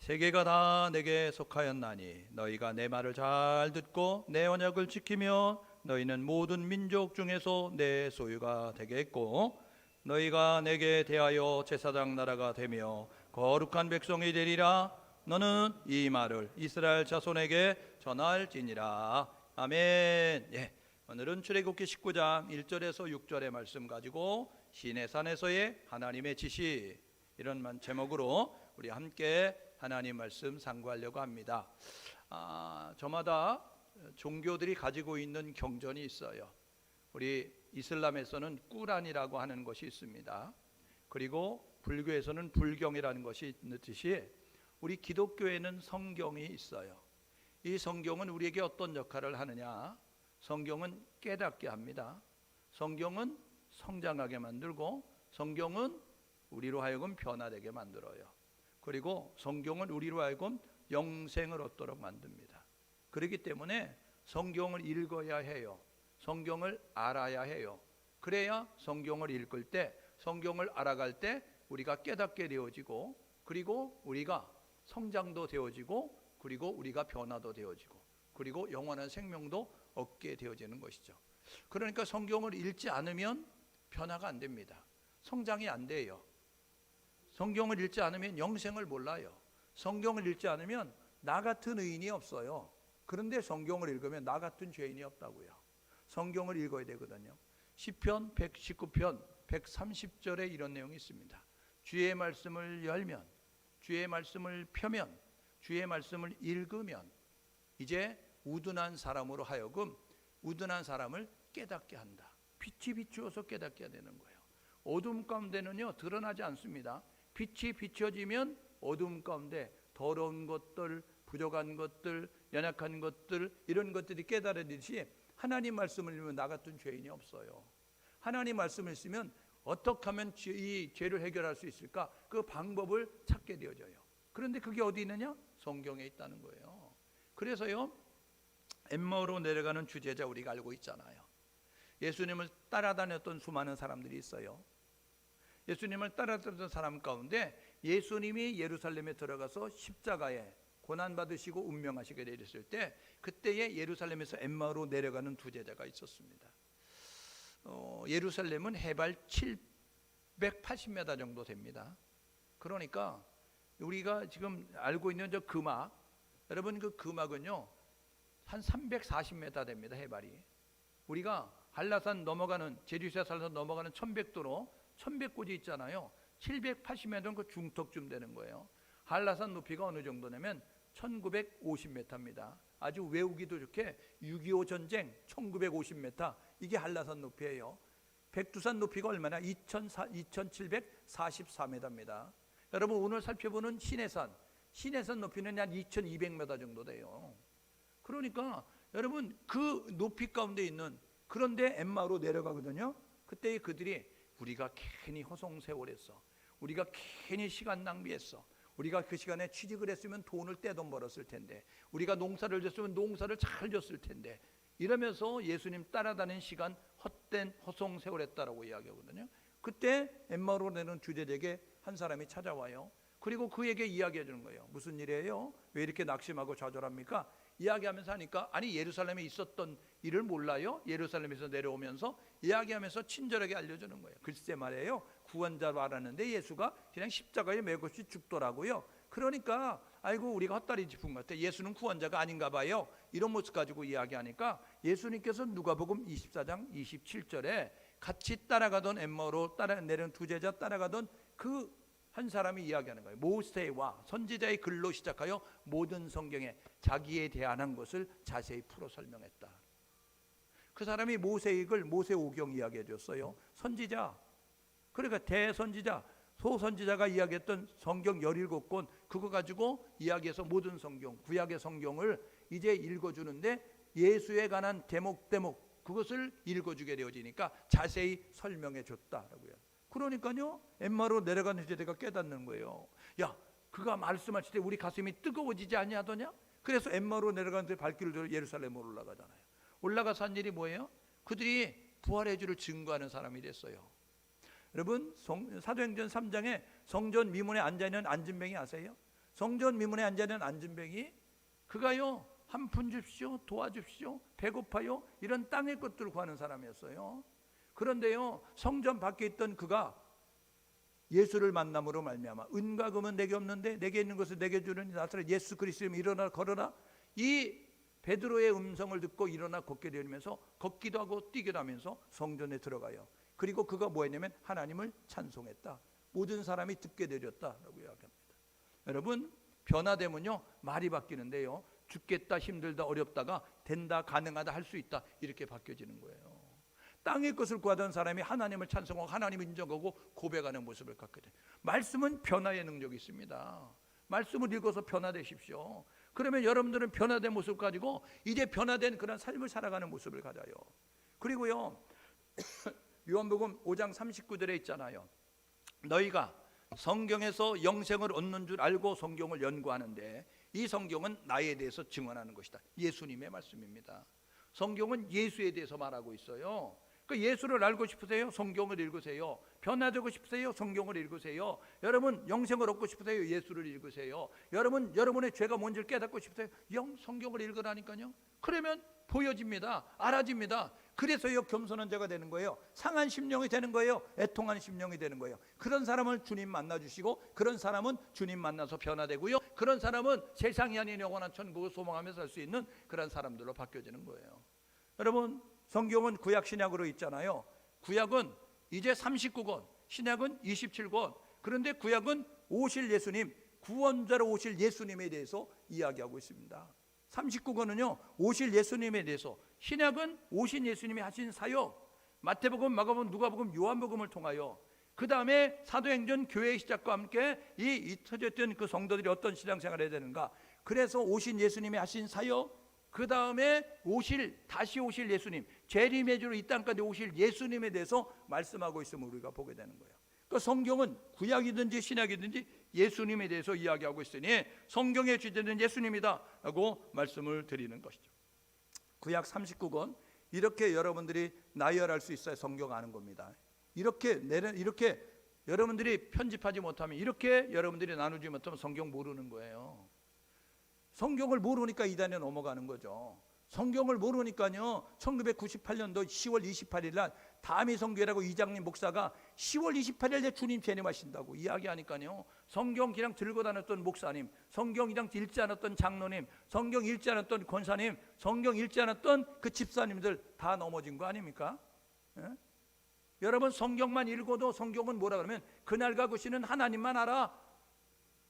세계가 다 내게 속하였나니 너희가 내 말을 잘 듣고 내 언약을 지키며 너희는 모든 민족 중에서 내 소유가 되겠고 너희가 내게 대하여 제사장 나라가 되며 거룩한 백성이 되리라. 너는 이 말을 이스라엘 자손에게 전할지니라. 아멘. 예, 오늘은 출애굽기 19장 1절에서 6절의 말씀 가지고 시내산에서의 하나님의 지시, 이런 제목으로 우리 함께 하나님 말씀 상고하려고 합니다. 저마다 종교들이 가지고 있는 경전이 있어요. 우리 이슬람에서는 꾸란이라고 하는 것이 있습니다. 그리고 불교에서는 불경이라는 것이 있듯이 우리 기독교에는 성경이 있어요. 이 성경은 우리에게 어떤 역할을 하느냐? 성경은 깨닫게 합니다. 성경은 성장하게 만들고, 성경은 우리로 하여금 변화되게 만들어요. 그리고 성경은 우리로 하여금 영생을 얻도록 만듭니다. 그렇기 때문에 성경을 읽어야 해요. 성경을 알아야 해요. 그래야 성경을 읽을 때, 성경을 알아갈 때 우리가 깨닫게 되어지고, 그리고 우리가 성장도 되어지고, 그리고 우리가 변화도 되어지고, 그리고 영원한 생명도 얻게 되어지는 것이죠. 그러니까 성경을 읽지 않으면 변화가 안 됩니다. 성장이 안 돼요. 성경을 읽지 않으면 영생을 몰라요. 성경을 읽지 않으면 나 같은 의인이 없어요. 그런데 성경을 읽으면 나 같은 죄인이 없다고요. 성경을 읽어야 되거든요. 시편 119편 130절에 이런 내용이 있습니다. 주의 말씀을 열면, 주의 말씀을 펴면, 주의 말씀을 읽으면 이제 우둔한 사람으로 하여금 우둔한 사람을 깨닫게 한다. 빛이 비추어서 깨닫게 되는 거예요. 어둠 가운데는요 드러나지 않습니다. 빛이 비춰지면 어둠 가운데 더러운 것들, 부족한 것들, 연약한 것들, 이런 것들이 깨달아지듯이 하나님 말씀을 읽으면 나 같은 죄인이 없어요. 하나님 말씀을 쓰면 어떻게 하면 이 죄를 해결할 수 있을까? 그 방법을 찾게 되어져요. 그런데 그게 어디 있느냐? 성경에 있다는 거예요. 그래서요 엠마오로 내려가는 주제자 우리가 알고 있잖아요. 예수님을 따라다녔던 수많은 사람들이 있어요. 예수님을 따라다녔던 사람 가운데 예수님이 예루살렘에 들어가서 십자가에 고난받으시고 운명하시게 되었을 때 그때에 예루살렘에서 엠마오로 내려가는 두 제자가 있었습니다. 예루살렘은 해발 780m 정도 됩니다. 그러니까 우리가 지금 알고 있는 저 금악, 여러분 그 금악은요 한 340m 됩니다. 해발이. 우리가 한라산 넘어가는, 제주시에서 한라산 넘어가는 1100도로 1100고지 있잖아요. 780m는 그 중턱쯤 되는 거예요. 한라산 높이가 어느 정도냐면 1950m입니다. 아주 외우기도 좋게 6.25 전쟁 1950m, 이게 한라산 높이에요. 백두산 높이가 얼마나? 2744m입니다. 여러분 오늘 살펴보는 시내산 높이는 한 2200m 정도 돼요. 그러니까 여러분 그 높이 가운데 있는, 그런데 엠마오로 내려가거든요. 그때 그들이 우리가 괜히 허송세월했어, 우리가 괜히 시간 낭비했어, 우리가 그 시간에 취직을 했으면 돈을 떼돈 벌었을 텐데, 우리가 농사를 졌으면 농사를 잘 졌을 텐데, 이러면서 예수님 따라다니는 시간 헛된 허송세월했다라고 이야기하거든요. 그때 엠마오로 내는 주제에게 한 사람이 찾아와요. 그리고 그에게 이야기해 주는 거예요. 무슨 일이에요? 왜 이렇게 낙심하고 좌절합니까? 이야기하면서 하니까, 아니 예루살렘에 있었던 일을 몰라요? 예루살렘에서 내려오면서 이야기하면서 친절하게 알려주는 거예요. 글쎄 말이에요, 구원자로 알았는데 예수가 그냥 십자가에 매것이 죽더라고요. 그러니까 아이고 우리가 헛다리 짚은 것 같아, 예수는 구원자가 아닌가 봐요. 이런 모습 가지고 이야기하니까 예수님께서 누가복음 24장 27절에 같이 따라가던 엠마오로 내려온 두 제자 따라가던 그 한 사람이 이야기하는 거예요. 모세와 선지자의 글로 시작하여 모든 성경에 자기에 대한 것을 자세히 풀어 설명했다. 그 사람이 모세의 글, 모세오경 이야기해 줬어요. 선지자, 그러니까 대선지자, 소선지자가 이야기했던 성경 17권, 그거 가지고 이야기해서 모든 성경, 구약의 성경을 이제 읽어주는데 예수에 관한 대목 그것을 읽어주게 되어지니까 자세히 설명해 줬다라고요. 그러니까요 엠마오로 내려가는 주제가 깨닫는 거예요. 야, 그가 말씀하실 때 우리 가슴이 뜨거워지지 아니하더냐? 그래서 엠마오로 내려가는데 발길을 들어 예루살렘으로 올라가잖아요. 올라가서 한 일이 뭐예요? 그들이 부활의 주를 증거하는 사람이 됐어요. 여러분 사도행전 3장에 성전 미문에 앉아있는 안진뱅이 아세요? 성전 미문에 앉아있는 안진뱅이, 그가요 한 푼 줍시오, 도와줍시오, 배고파요, 이런 땅의 것들을 구하는 사람이었어요. 그런데요 성전 밖에 있던 그가 예수를 만남으로 말미암아 은과 금은 내게 없는데 내게 있는 것을 내게 주는 나사렛 예수 그리스도 이름 일어나 걸어라, 이 베드로의 음성을 듣고 일어나 걷게 되면서 걷기도 하고 뛰기도 하면서 성전에 들어가요. 그리고 그가 뭐 했냐면 하나님을 찬송했다. 모든 사람이 듣게 되었다라고 이야기합니다. 여러분, 변화되면요 말이 바뀌는데요, 죽겠다, 힘들다, 어렵다가 된다, 가능하다, 할 수 있다, 이렇게 바뀌어지는 거예요. 땅의 것을 구하던 사람이 하나님을 찬송하고 하나님을 인정하고 고백하는 모습을 갖게 돼요. 말씀은 변화의 능력이 있습니다. 말씀을 읽어서 변화되십시오. 그러면 여러분들은 변화된 모습 가지고 이제 변화된 그런 삶을 살아가는 모습을 가져요. 그리고요 요한복음 5장 39절에 있잖아요. 너희가 성경에서 영생을 얻는 줄 알고 성경을 연구하는데 이 성경은 나에 대해서 증언하는 것이다. 예수님의 말씀입니다. 성경은 예수에 대해서 말하고 있어요. 그 예수를 알고 싶으세요? 성경을 읽으세요. 변화되고 싶으세요? 성경을 읽으세요. 여러분 영생을 얻고 싶으세요? 예수를 읽으세요. 여러분 여러분의 죄가 뭔지를 깨닫고 싶으세요? 성경을 읽으라니까요. 그러면 보여집니다. 알아집니다. 그래서요 겸손한 자가 되는 거예요. 상한 심령이 되는 거예요. 애통한 심령이 되는 거예요. 그런 사람을 주님 만나주시고, 그런 사람은 주님 만나서 변화되고요, 그런 사람은 세상이 아닌 영원한 천국을 소망하며 살 수 있는 그런 사람들로 바뀌어지는 거예요. 여러분, 성경은 구약 신약으로 있잖아요. 구약은 이제 39권, 신약은 27권. 그런데 구약은 오실 예수님, 구원자로 오실 예수님에 대해서 이야기하고 있습니다. 39권은요 오실 예수님에 대해서, 신약은 오신 예수님이 하신 사역, 마태복음, 마가복음, 누가복음, 요한복음을 통하여, 그 다음에 사도행전 교회의 시작과 함께 이 잊혀졌던 그 성도들이 어떤 신앙생활을 해야 되는가, 그래서 오신 예수님이 하신 사역, 그 다음에 다시 오실 예수님, 재림의 주로 이 땅까지 오실 예수님에 대해서 말씀하고 있음을 우리가 보게 되는 거예요. 그러니까 성경은 구약이든지 신약이든지 예수님에 대해서 이야기하고 있으니 성경의 주제는 예수님이다 라고 말씀을 드리는 것이죠. 구약 39권, 이렇게 여러분들이 나열할 수 있어야 성경 아는 겁니다. 이렇게 여러분들이 편집하지 못하면, 이렇게 여러분들이 나누지 못하면 성경 모르는 거예요. 성경을 모르니까 이단에 넘어가는 거죠. 성경을 모르니까요 1998년도 10월 28일 날 다미 성교회라고 이장님 목사가 10월 28일에 주님 재림하신다고 이야기하니까요, 성경 그냥 들고 다녔던 목사님, 성경 그냥 읽지 않았던 장로님, 성경 읽지 않았던 권사님, 성경 읽지 않았던 그 집사님들 다 넘어진 거 아닙니까? 예? 여러분, 성경만 읽어도 성경은 뭐라 그러면 그날 가고시는 하나님만 알아.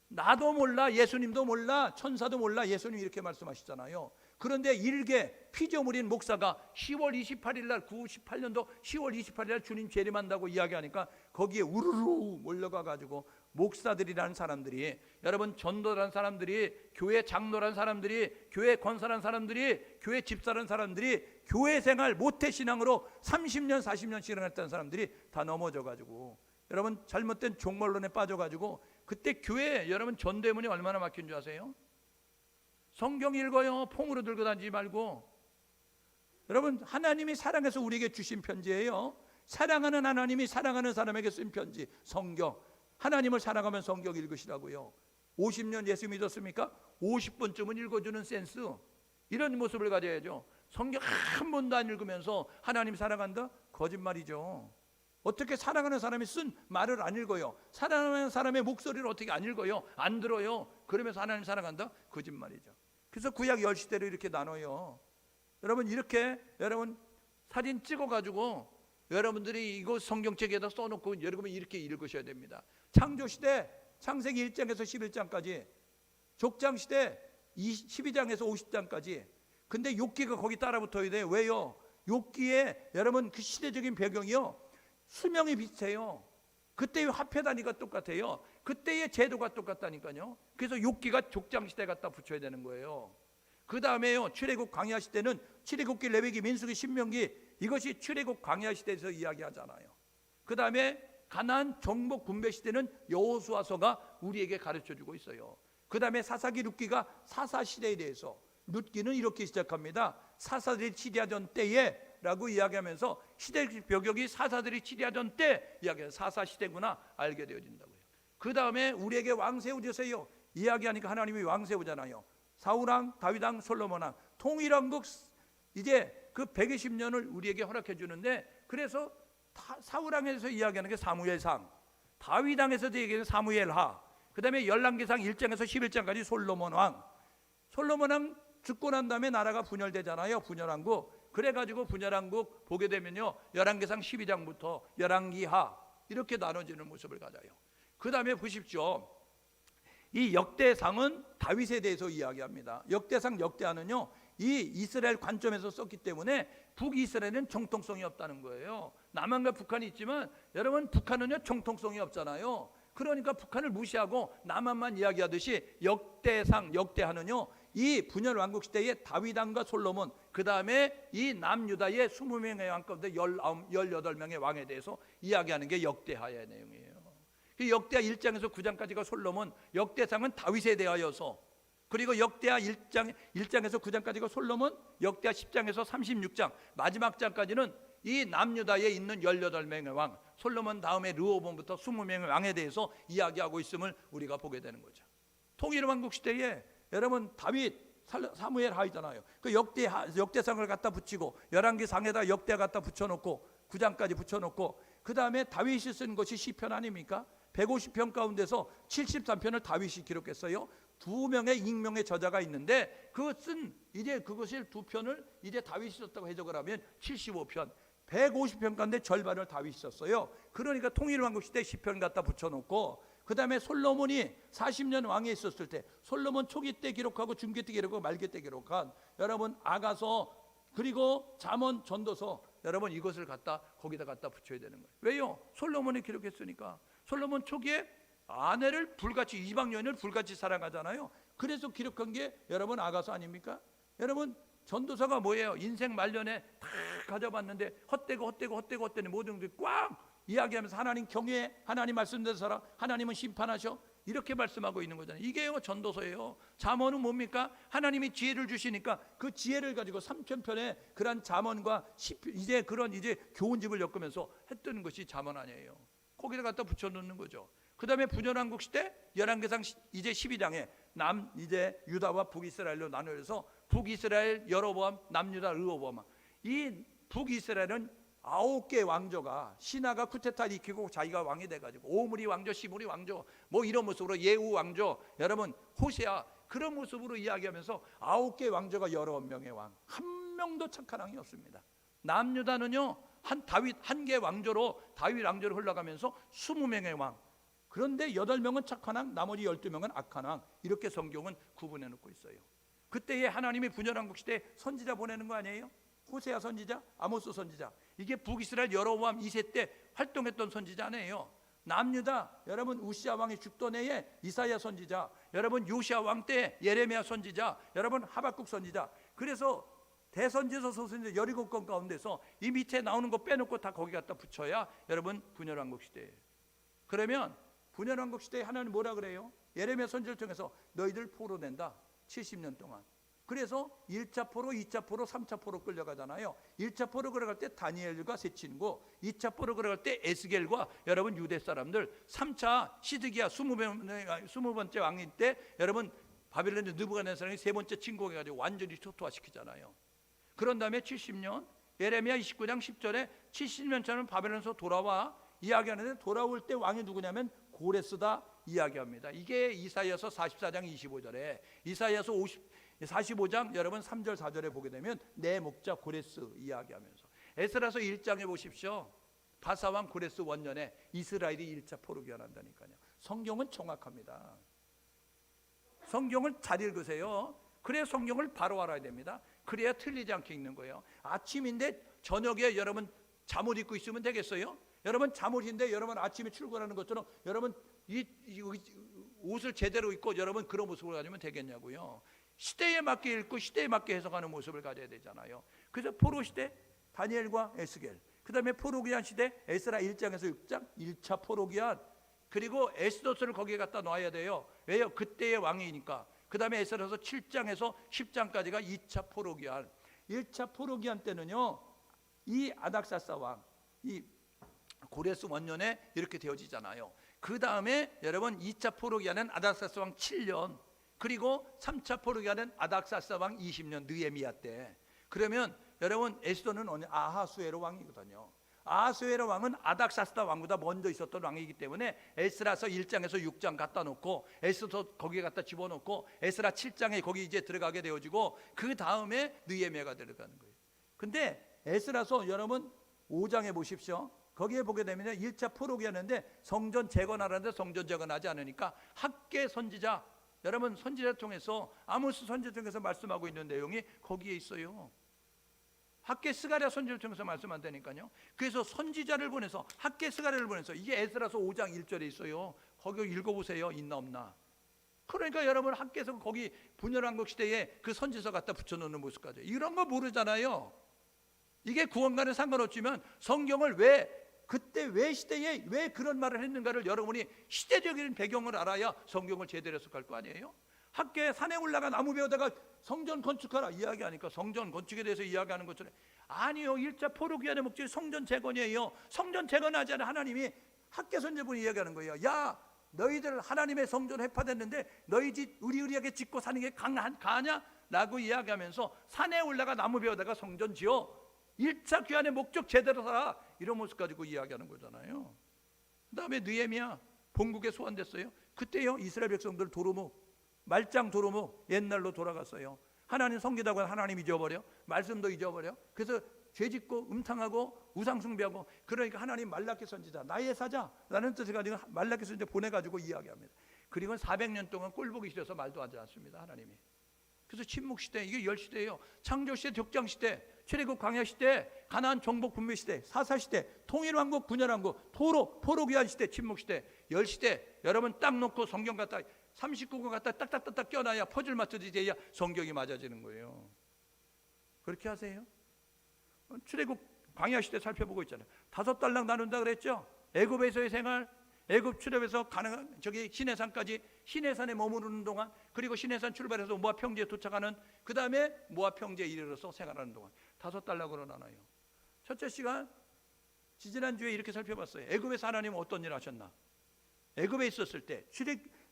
나도 몰라, 예수님도 몰라, 천사도 몰라, 예수님 이렇게 말씀하시잖아요. 그런데 일개 피조물인 목사가 10월 28일 날 98년도 10월 28일 날 주님 재림한다고 이야기하니까 거기에 우르르 몰려가 가지고 목사들이라는 사람들이, 여러분 전도라는 사람들이, 교회 장로라는 사람들이, 교회 권사라는 사람들이, 교회 집사라는 사람들이, 교회 생활 모태신앙으로 30년 40년씩 했던 사람들이 다 넘어져 가지고, 여러분 잘못된 종말론에 빠져 가지고, 그때 교회 여러분 전도의 문이 얼마나 막힌 줄 아세요? 성경 읽어요. 폰으로 들고 다니지 말고. 여러분, 하나님이 사랑해서 우리에게 주신 편지예요. 사랑하는 하나님이 사랑하는 사람에게 쓴 편지, 성경. 하나님을 사랑하면 성경 읽으시라고요. 50년 예수 믿었습니까? 50번쯤은 읽어주는 센스, 이런 모습을 가져야죠. 성경 한 번도 안 읽으면서 하나님 사랑한다? 거짓말이죠. 어떻게 사랑하는 사람이 쓴 말을 안 읽어요? 사랑하는 사람의 목소리를 어떻게 안 읽어요? 안 들어요? 그러면서 하나님 사랑한다? 거짓말이죠. 그래서 구약 10시대로 이렇게 나눠요. 여러분, 이렇게 여러분 사진 찍어가지고 여러분들이 이거 성경책에다 써놓고 여러분 이렇게 읽으셔야 됩니다. 창조시대 창세기 1장에서 11장까지, 족장시대 12장에서 50장까지. 근데 욥기가 거기 따라 붙어야 돼요. 왜요? 욥기에 여러분 그 시대적인 배경이요, 수명이 비슷해요. 그때의 화폐 단위가 똑같아요. 그때의 제도가 똑같다니까요. 그래서 욥기가 족장시대 갖다 붙여야 되는 거예요. 그 다음에요 출애굽 광야 시대는 출애굽기, 레위기, 민수기, 신명기, 이것이 출애굽 광야 시대에서 이야기하잖아요. 그 다음에 가나안 정복 군배 시대는 여호수아서가 우리에게 가르쳐주고 있어요. 그 다음에 사사기, 룻기가 사사 시대에 대해서, 룻기는 이렇게 시작합니다. 사사들이 치리하던 때에 라고 이야기하면서 시대 벽역이 사사들이 치리하던 때 이야기해서 사사 시대구나 알게 되어진다고요. 그 다음에 우리에게 왕 세워주세요. 이야기하니까 하나님이 왕 세우잖아요. 사울왕, 다윗왕, 솔로몬왕, 통일왕국 이제 그 120년을 우리에게 허락해 주는데, 그래서 사울왕에서 이야기하는 게 사무엘상, 다윗왕에서 얘기하는 사무엘하, 그 다음에 열왕기상 1장에서 11장까지 솔로몬왕. 솔로몬왕 죽고 난 다음에 나라가 분열되잖아요. 분열왕국. 그래가지고 분열왕국 보게 되면요, 열왕기상 12장부터 열왕기하 이렇게 나눠지는 모습을 가져요. 그 다음에 보십시오. 이 역대상은 다윗에 대해서 이야기합니다. 역대상, 역대하는요, 이 이스라엘 관점에서 썼기 때문에 북이스라엘은 정통성이 없다는 거예요. 남한과 북한이 있지만 여러분, 북한은요 정통성이 없잖아요. 그러니까 북한을 무시하고 남한만 이야기하듯이 역대상, 역대하는요, 이 분열 왕국 시대의 다윗왕과 솔로몬, 그 다음에 이 남유다의 20명의 왕 가운데 18명의 왕에 대해서 이야기하는 게 역대하의 내용이에요. 역대하 1장에서 9장까지가 솔로몬, 역대상은 다윗에 대하여서, 그리고 역대하 1장에서 9장까지가 솔로몬, 역대하 10장에서 36장 마지막 장까지는 이 남유다에 있는 18명의 왕, 솔로몬 다음에 르호보암부터 20명의 왕에 대해서 이야기하고 있음을 우리가 보게 되는 거죠. 통일왕국 시대에 여러분, 다윗, 사무엘 하이잖아요. 그 역대상을 갖다 붙이고 열왕기상에다 역대 갖다 붙여놓고 9장까지 붙여놓고, 그 다음에 다윗이 쓴 것이 시편 아닙니까? 150편 가운데서 73편을 다윗이 기록했어요. 2명의 익명의 저자가 있는데 이제 그것을 2편을 이제 다윗이 썼다고 해석을 하면 75편, 150편 가운데 절반을 다윗이 썼어요. 그러니까 통일왕국 시대 시편 갖다 붙여놓고, 그 다음에 솔로몬이 40년 왕에 있었을 때, 솔로몬 초기 때 기록하고 중기 때 기록하고 말기 때 기록한 여러분 아가서, 그리고 잠언, 전도서, 여러분 이것을 거기다 갖다 붙여야 되는 거예요. 왜요? 솔로몬이 기록했으니까. 솔로몬 초기에 아내를 불같이, 이방 여인을 불같이 사랑하잖아요. 그래서 기록한 게 여러분 아가서 아닙니까? 여러분 전도서가 뭐예요? 인생 말년에 다 가져봤는데 헛되고 모든 것들이 꽉 이야기하면서 하나님 경외해, 하나님 말씀대로 살아, 하나님은 심판하셔, 이렇게 말씀하고 있는 거잖아요. 이게요 전도서예요. 잠언은 뭡니까? 하나님이 지혜를 주시니까 그 지혜를 가지고 3,000편의 그런 잠언과 이제 그런 이제 교훈집을 엮으면서 했던 것이 잠언 아니에요. 거기다 갖다 붙여놓는 거죠. 그 다음에 분열왕국 시대 열왕기상 이제 12장에 이제 유다와 북이스라엘로 나누어서 북이스라엘 여로보암, 남유다 르호보암. 이 북이스라엘은 9개 왕조가 신하가 쿠데타 일으키고 자기가 왕이 돼가지고 오므리 왕조, 시므리 왕조, 뭐 이런 모습으로 예후 왕조, 여러분 호세아, 그런 모습으로 이야기하면서 9개 왕조가 19명의 왕, 한 명도 착한 왕이 없습니다. 남유다는요 다윗 한 개 왕조로 다윗 왕조로 흘러가면서 20명의 왕, 그런데 8명은 착한 왕, 나머지 12명은 악한 왕, 이렇게 성경은 구분해 놓고 있어요. 그때에 하나님이 분열왕국 시대에 선지자 보내는 거 아니에요? 호세아 선지자, 아모스 선지자, 이게 북이스라엘 여로보암 2세 때 활동했던 선지자 아니에요. 남유다 여러분 우시아 왕이 죽던 해에 이사야 선지자, 여러분 요시아 왕 때 예레미야 선지자, 여러분 하박국 선지자. 그래서 대선지서 소선지자 17권 가운데서 이 밑에 나오는 거 빼놓고 다 거기 갖다 붙여야 여러분 분열왕국 시대예요. 그러면 분열왕국 시대에 하나님 뭐라 그래요? 예레미야 선지를 통해서 너희들 포로 낸다, 70년 동안. 그래서 1차 포로, 2차 포로, 3차 포로 끌려가잖아요. 1차 포로 끌어갈 때 다니엘과 세 친구, 2차 포로 끌어갈 때 에스겔과 여러분 유대 사람들, 3차 시드기야 20번째 왕일 때 여러분 바빌론의 느부갓네살이 세 번째 침공해가지고 완전히 초토화시키잖아요. 그런 다음에 70년 예레미야 29장 10절에 70년 차는 바벨론에서 돌아와 이야기하는데, 돌아올 때 왕이 누구냐면 고레스다 이야기합니다. 이게 이사야서 44장 25절에, 이사야서 45장 여러분 3절 4절에 보게 되면 내 목자 고레스 이야기하면서, 에스라서 1장에 보십시오. 바사왕 고레스 원년에 이스라엘이 1차 포로 귀환한다니까요. 성경은 정확합니다. 성경을 잘 읽으세요. 그래야 성경을 바로 알아야 됩니다. 그래야 틀리지 않게 읽는 거예요. 아침인데 저녁에 여러분 잠옷 입고 있으면 되겠어요? 여러분 잠옷인데 여러분 아침에 출근하는 것처럼 여러분 이 옷을 제대로 입고 여러분 그런 모습을 가지면 되겠냐고요. 시대에 맞게 읽고 시대에 맞게 해석하는 모습을 가져야 되잖아요. 그래서 포로 시대 다니엘과 에스겔, 그 다음에 포로 귀환 시대 에스라 1장에서 6장 1차 포로 귀환, 그리고 에스더스를 거기에 갖다 놔야 돼요. 왜요? 그때의 왕이니까. 그 다음에 에스라서 7장에서 10장까지가 2차 포로 귀환. 1차 포로 귀환 때는요 이 아닥사스 왕, 이 고레스 원년에 이렇게 되어지잖아요. 그 다음에 여러분 2차 포로기한은 아닥사스 왕 7년, 그리고 3차 포로기한은 아닥사스 왕 20년 느헤미야 때. 그러면 여러분 에스더는 아하수에로 왕이거든요. 아하수에로 왕은 아닥사스다 왕보다 먼저 있었던 왕이기 때문에 에스라서 1장에서 6장 갖다 놓고 에스더 거기에 갖다 집어넣고 에스라 7장에 거기 이제 들어가게 되어지고 그 다음에 느헤미야가 들어가는 거예요. 근데 에스라서 여러분 5장에 보십시오. 거기에 보게 되면 1차 포로기하는데 성전 재건하라는데 성전 재건하지 않으니까 학계 선지자, 여러분 선지자 통해서 아모스 선지자 통해서 말씀하고 있는 내용이 거기에 있어요. 학계 스가랴 선지자를 통해서 말씀한다니까요. 그래서 선지자를 보내서 학계 스가랴를 보내서 이게 에스라서 5장 1절에 있어요. 거기 읽어보세요. 있나 없나. 그러니까 여러분 학계에서 거기 분열왕국 시대에 그 선지서 갖다 붙여놓는 모습까지 이런 거 모르잖아요. 이게 구원과는 상관없지만 성경을 그때 왜 시대에 왜 그런 말을 했는가를 여러분이 시대적인 배경을 알아야 성경을 제대로 해석할 거 아니에요. 학교에 산에 올라가 나무 베어다가 성전 건축하라 이야기하니까 성전 건축에 대해서 이야기하는 것처럼 아니요, 1차 포로기한의 목적이 성전 재건이에요. 성전 재건하지 않은 하나님이 학계 선제분이 이야기하는 거예요. 야, 너희들 하나님의 성전 회파됐는데 너희 집 우리에게 짓고 사는 게 가냐? 라고 이야기하면서 산에 올라가 나무 베어다가 성전 지어 1차 귀환의 목적 제대로 살아, 이런 모습 가지고 이야기하는 거잖아요. 그 다음에 느헤미야 본국에 소환됐어요. 그때요 이스라엘 백성들 말짱 도루묵 옛날로 돌아갔어요. 하나님 섬기다고 하나님 잊어버려, 말씀도 잊어버려. 그래서 죄짓고 음탕하고 우상숭배하고, 그러니까 하나님 말라기 선지자 나의 사자라는 뜻을 가지고 말라기 선지자 보내가지고 이야기합니다. 그리고 400년 동안 꼴보기 싫어서 말도 하지 않습니다, 하나님이. 그래서 침묵시대, 이게 열시대예요. 창조시대, 족장시대, 출애굽 광야시대, 가나안 정복 분배시대, 사사시대, 통일왕국, 분열왕국, 포로기한 시대, 침묵시대, 열시대. 여러분 딱 놓고 성경 갖다 39권 갖다 딱딱딱딱 껴놔야 퍼즐 맞춰지지 돼야 성경이 맞아지는 거예요. 그렇게 하세요. 출애굽 광야시대 살펴보고 있잖아요. 5달락 나눈다 그랬죠. 애굽에서의 생활, 애굽 출애굽에서 시내산까지, 시내산에 머무르는 동안, 그리고 시내산 출발해서 모압 평지에 도착하는, 그 다음에 모압 평지에 이르러서 생활하는 동안 5달락으로 나눠요. 첫째 시간 지지난주에 이렇게 살펴봤어요. 애굽에서 하나님은 어떤 일을 하셨나. 애굽에 있었을 때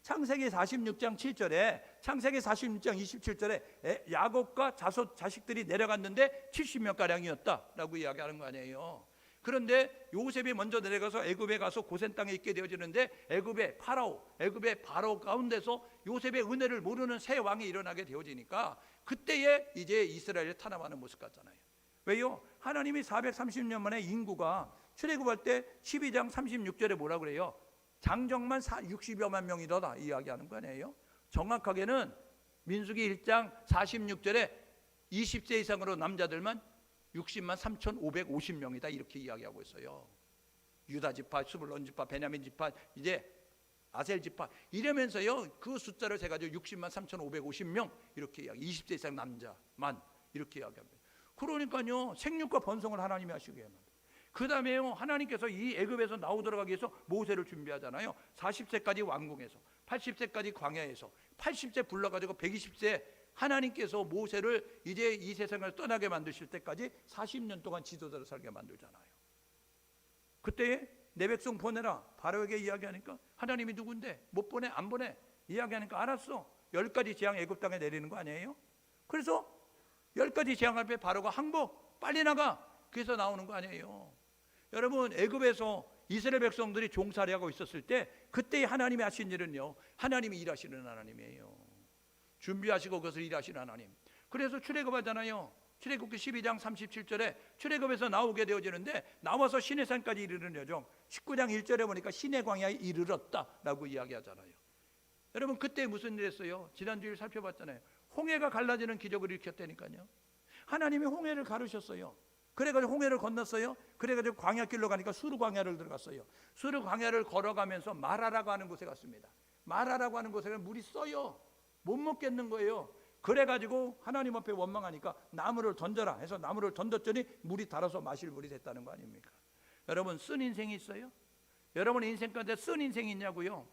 창세기 46장 7절에, 창세기 46장 27절에 야곱과 자식들이 내려갔는데 70명가량이었다라고 이야기하는 거 아니에요. 그런데 요셉이 먼저 내려가서 애굽에 가서 고센 땅에 있게 되어지는데 애굽의 바로 가운데서 요셉의 은혜를 모르는 새 왕이 일어나게 되어지니까 그때에 이제 이스라엘이 탄압하는 모습 같잖아요. 왜요? 하나님이 430년 만에 인구가 출애굽할 때 12장 36절에 뭐라 그래요? 장정만 60여만 명이더라 이야기하는 거 아니에요? 정확하게는 민수기 1장 46절에 20세 이상으로 남자들만 60만 3,550명이다 이렇게 이야기하고 있어요. 유다 지파, 스불론 지파, 베냐민 지파, 이제 아셀 지파 이러면서요 그 숫자를 세가지고 60만 3,550명 이렇게 이야기, 20세 이상 남자만 이렇게 이야기합니다. 그러니까요 생육과 번성을 하나님이 하시게 합니다. 그 다음에요 하나님께서 이 애굽에서 나오도록 하기 위해서 모세를 준비하잖아요. 40세까지 왕궁에서, 80세까지 광야에서, 80세 불러가지고 120세 하나님께서 모세를 이제 이 세상을 떠나게 만드실 때까지 40년 동안 지도자로 살게 만들잖아요. 그때 내 백성 보내라 바로에게 이야기하니까 하나님이 누군데 못 보내 안 보내 이야기하니까 알았어. 10가지 재앙 애굽 땅에 내리는 거 아니에요? 그래서 10가지 재앙 앞에 바로가 항복 빨리 나가, 그래서 나오는 거 아니에요. 여러분 애굽에서 이스라엘 백성들이 종살이하고 있었을 때 그때 하나님이 하신 일은요 하나님이 일하시는 하나님이에요. 준비하시고 그것을 일하시는 하나님. 그래서 출애굽하잖아요. 출애굽기 12장 37절에 출애굽에서 나오게 되어지는데 나와서 시내산까지 이르는 여정, 19장 1절에 보니까 시내 광야에 이르렀다라고 이야기하잖아요. 여러분 그때 무슨 일 했어요? 지난주에 살펴봤잖아요. 홍해가 갈라지는 기적을 일으켰다니까요. 하나님이 홍해를 가르셨어요. 그래가지고 홍해를 건넜어요. 그래가지고 광야길로 가니까 수르 광야를 들어갔어요. 수르 광야를 걸어가면서 마라라고 하는 곳에 갔습니다. 마라라고 하는 곳에 물이 써요. 못 먹겠는 거예요. 그래가지고 하나님 앞에 원망하니까 나무를 던져라 해서 나무를 던졌더니 물이 달아서 마실 물이 됐다는 거 아닙니까? 여러분 쓴 인생이 있어요? 여러분 인생 가운데 쓴 인생이 있냐고요?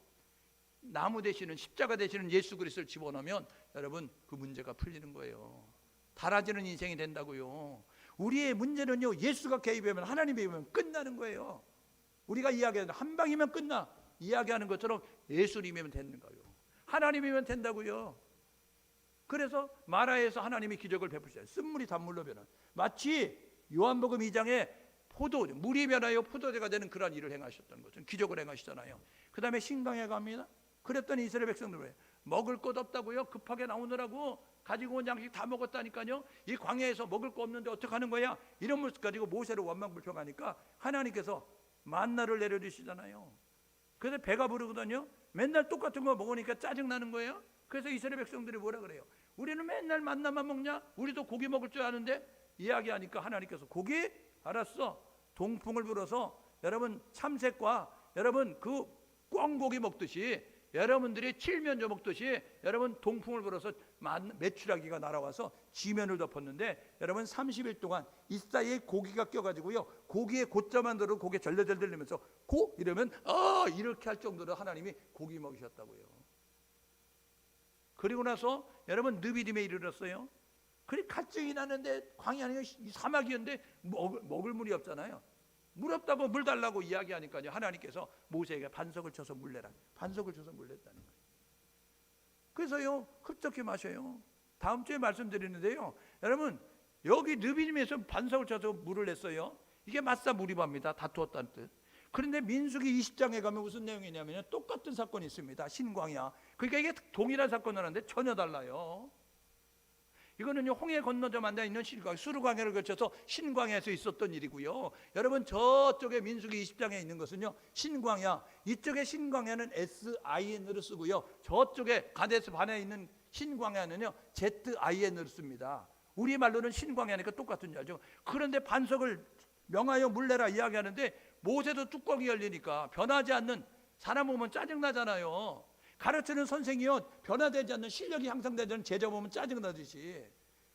나무 되시는 십자가 되시는 예수 그리스도를 집어넣으면 여러분 그 문제가 풀리는 거예요. 달아지는 인생이 된다고요. 우리의 문제는요 예수가 개입하면, 하나님이 개입하면 끝나는 거예요. 우리가 이야기하는 한 방이면 끝나. 이야기하는 것처럼 예수님이면 되는 거예요. 하나님이면 된다고요. 그래서 마라에서 하나님이 기적을 베푸셨어요. 쓴물이 단물로 변한, 마치 요한복음 2장에 물이 변하여 포도주가 되는 그런 일을 행하셨던 것은 기적을 행하시잖아요. 그 다음에 신강에 갑니다. 그랬더니 이스라엘 백성들 왜 먹을 것 없다고요? 급하게 나오느라고 가지고 온 양식 다 먹었다니까요. 이 광야에서 먹을 거 없는데 어떡하는 거야? 이런 모습 가지고 모세를 원망불평하니까 하나님께서 만나를 내려주시잖아요. 그래서 배가 부르거든요. 맨날 똑같은 거 먹으니까 짜증나는 거예요. 그래서 이스라엘 백성들이 뭐라 그래요? 우리는 맨날 만나만 먹냐? 우리도 고기 먹을 줄 아는데? 이야기하니까 하나님께서 고기? 알았어. 동풍을 불어서 여러분 참새과 여러분 그 꿩고기 먹듯이, 여러분들이 칠면조 먹듯이 여러분 동풍을 불어서 메추라기가 날아와서 지면을 덮었는데, 여러분 30일 동안 이 사이에 고기가 껴가지고요, 고기에 곧자만 들어 고개 절레절레 내면서 고 이러면 이렇게 할 정도로 하나님이 고기 먹이셨다고요. 그리고 나서 여러분 느비딤에 이르렀어요. 그리 갈증이 나는데 광야는 사막이었는데 먹을 물이 없잖아요. 물 없다고 물 달라고 이야기하니까요, 하나님께서 모세에게 반석을 쳐서 물 내라, 반석을 쳐서 물 냈다는 거예요. 그래서요 흡족히 마셔요. 다음 주에 말씀드리는데요, 여러분 여기 느비딤에서 반석을 쳐서 물을 냈어요. 이게 마사 무리바입니다. 다투었다는 뜻. 그런데 민수기 20장에 가면 무슨 내용이냐면 똑같은 사건이 있습니다. 신광야. 그러니까 이게 동일한 사건을 하는데 전혀 달라요. 이거는요 홍해 건너져 만나 있는 신광야, 수르광야를 거쳐서 신광야에서 있었던 일이고요. 여러분 저쪽에 민수기 20장에 있는 것은요 신광야, 이쪽에 신광야는 SIN으로 쓰고요, 저쪽에 가데스 바네에 있는 신광야는요 ZIN으로 씁니다. 우리말로는 신광야니까 똑같은 자죠. 그런데 반석을 명하여 물내라 이야기하는데 모세도 뚜껑이 열리니까 변하지 않는, 사람 보면 짜증나잖아요. 가르치는 선생이요 변화되지 않는, 실력이 향상되지 않는 제자 보면 짜증나듯이,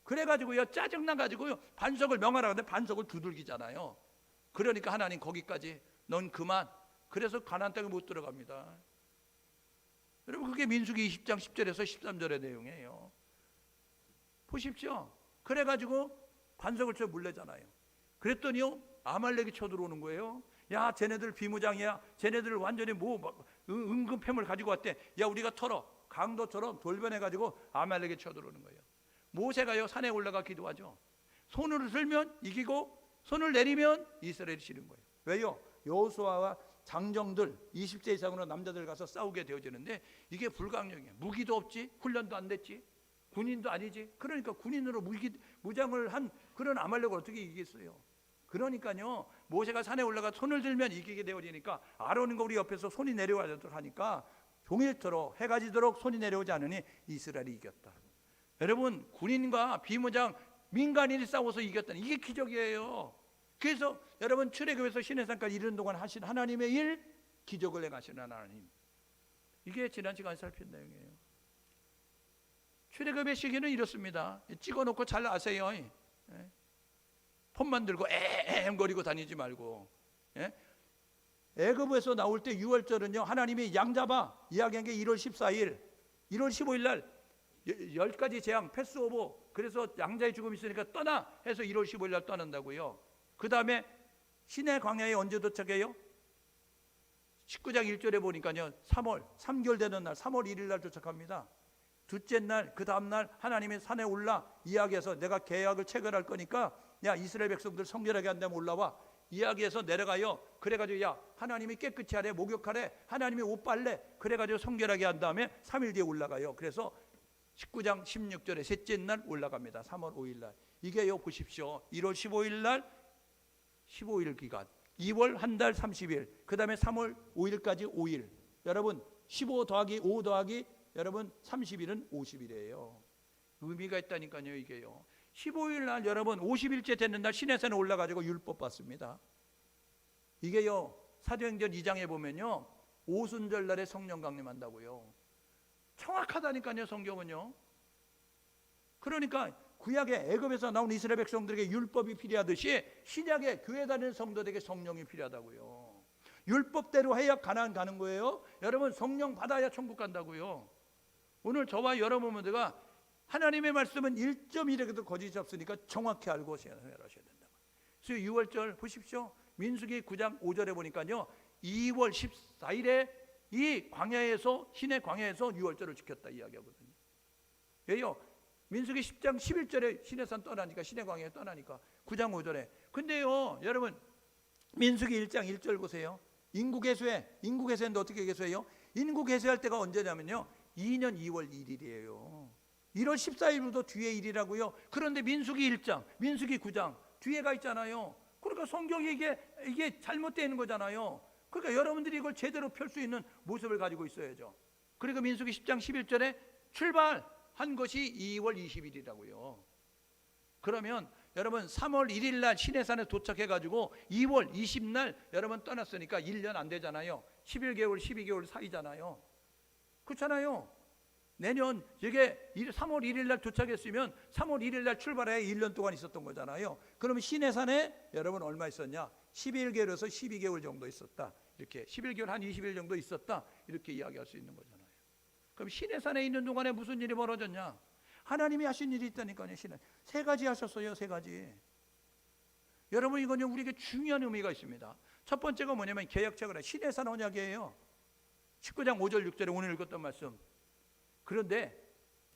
그래가지고요 짜증나가지고요 반석을 명하라 하는데 반석을 두들기잖아요. 그러니까 하나님 거기까지, 넌 그만. 그래서 가나안 땅에 못 들어갑니다. 여러분 그게 민수기 20장 10절에서 13절의 내용이에요. 보십시오. 그래가지고 반석을 쳐 물레잖아요. 그랬더니요 아말렉이 쳐들어오는 거예요. 야 쟤네들 비무장이야, 쟤네들 완전히 은근패물 가지고 왔대. 야 우리가 털어. 강도처럼 돌변해가지고 아말렉이 쳐들어오는 거예요. 모세가요 산에 올라가 기도하죠. 손을 들면 이기고 손을 내리면 이스라엘이 지는 거예요. 왜요? 여호수아와 장정들 20세 이상으로 남자들 가서 싸우게 되어지는데 이게 불가항력이에요. 무기도 없지, 훈련도 안 됐지, 군인도 아니지. 그러니까 군인으로 무장을 한 그런 아말렉을 어떻게 이기겠어요? 그러니까요 모세가 산에 올라가 손을 들면 이기게 되어지니까 아론과 우리 옆에서 손이 내려가도록 하니까 종일토록 해가 지도록 손이 내려오지 않으니 이스라엘이 이겼다. 여러분 군인과 비무장 민간인이 싸워서 이겼다는, 이게 기적이에요. 그래서 여러분 출애굽에서 시내산까지 이르는 동안 하신 하나님의 일, 기적을 행하시는 하나님, 이게 지난 시간에 살핀 내용이에요. 출애굽의 시기는 이렇습니다. 찍어놓고 잘 아세요. 폰만 들고 앵거리고 다니지 말고. 애굽에서 나올 때 6월절은요 하나님이 양 잡아 이야기한 게 1월 14일 1월 15일 날 10가지 재앙 패스오버, 그래서 양자의 죽음이 있으니까 떠나 해서 1월 15일 날 떠난다고요. 그 다음에 시내 광야에 언제 도착해요? 19장 1절에 보니까요 3개월 되는 날 3월 1일 날 도착합니다. 둘째 날, 그 다음 날 하나님이 산에 올라 이야기해서 내가 계약을 체결할 거니까 야 이스라엘 백성들 성결하게 한다면 올라와 이야기해서 내려가요. 그래가지고 야 하나님이 깨끗이 하래, 목욕하래, 하나님이 옷 빨래, 그래가지고 성결하게 한 다음에 3일 뒤에 올라가요. 그래서 19장 16절에 셋째 날 올라갑니다. 3월 5일 날. 이게요 보십시오. 1월 15일 날 15일 기간, 2월 한 달 30일, 그 다음에 3월 5일까지 5일. 여러분 15 더하기 5 더하기 여러분 30일은 50일이에요. 의미가 있다니까요. 이게요 15일 날 여러분 50일째 되는 날 시내산에 올라가지고 율법 받습니다. 이게요 사도행전 2장에 보면요 오순절 날에 성령 강림한다고요. 정확하다니까요 성경은요. 그러니까 구약의 애굽에서 나온 이스라엘 백성들에게 율법이 필요하듯이 신약의 교회 다니는 성도들에게 성령이 필요하다고요. 율법대로 해야 가나안 가는 거예요. 여러분 성령 받아야 천국 간다고요. 오늘 저와 여러분들과 하나님의 말씀은 1.1에도 거짓이 없으니까 정확히 알고 생활하셔야 된다. 그래서 6월절 보십시오. 민수기 9장 5절에 보니까요 2월 14일에 이 광야에서 신의 광야에서 유월절을 지켰다 이야기하거든요. 왜요? 민수기 10장 11절에 시내산 떠나니까 신의 광야에 떠나니까 9장 5절에 근데요 여러분 민수기 1장 1절 보세요. 인구 개수했는데 어떻게 개수해요? 인구 개수할 때가 언제냐면요 2년 2월 1일이에요 1월 14일부터 뒤에 일이라고요. 그런데 민수기 1장 민수기 9장 뒤에가 있잖아요. 그러니까 성경이 이게 잘못되어 있는 거잖아요. 그러니까 여러분들이 이걸 제대로 펼 수 있는 모습을 가지고 있어야죠. 그리고 민수기 10장 11절에 출발한 것이 2월 20일이라고요. 그러면 여러분 3월 1일 날 시내산에 도착해 가지고 2월 20날 여러분 떠났으니까 1년 안 되잖아요. 11개월 12개월 사이잖아요. 그렇잖아요. 내년 이게 3월 1일 날 도착했으면 3월 1일 날 출발해야 1년 동안 있었던 거잖아요. 그러면 시내산에 여러분 얼마 있었냐? 11개월에서 12개월 정도 있었다. 이렇게 11개월 한 20일 정도 있었다. 이렇게 이야기할 수 있는 거잖아요. 그럼 시내산에 있는 동안에 무슨 일이 벌어졌냐? 하나님이 하신 일이 있다니까요. 세 가지 하셨어요. 세 가지. 여러분 이건요 우리에게 중요한 의미가 있습니다. 첫 번째가 뭐냐면 개혁책을 시내산 언약이에요. 19장 5절 6절에 오늘 읽었던 말씀. 그런데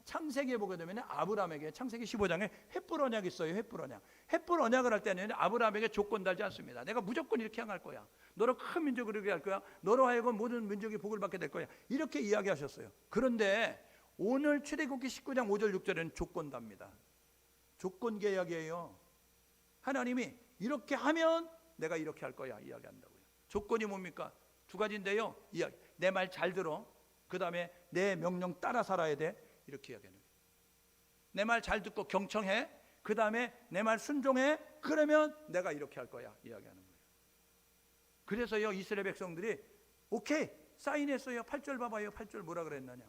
창세기에 보게 되면 아브라함에게 창세기 15장에 횃불 언약이 있어요. 횃불 언약. 횃불 언약을 할 때는 아브라함에게 조건 달지 않습니다. 내가 무조건 이렇게 행할 거야. 너로 큰 민족을 이루게 할 거야. 너로 하여금 모든 민족이 복을 받게 될 거야. 이렇게 이야기하셨어요. 그런데 오늘 출애굽기 19장 5절 6절에는 조건 답니다. 조건 계약이에요. 하나님이 이렇게 하면 내가 이렇게 할 거야 이야기한다고요. 조건이 뭡니까? 두 가지인데요. 내 말 잘 들어. 그 다음에 내 명령 따라 살아야 돼. 이렇게 이야기하는 거예요. 내 말 잘 듣고 경청해. 그 다음에 내 말 순종해. 그러면 내가 이렇게 할 거야 이야기하는 거예요. 그래서요 이스라엘 백성들이 오케이 사인했어요. 8절 봐봐요. 8절 뭐라 그랬느냐.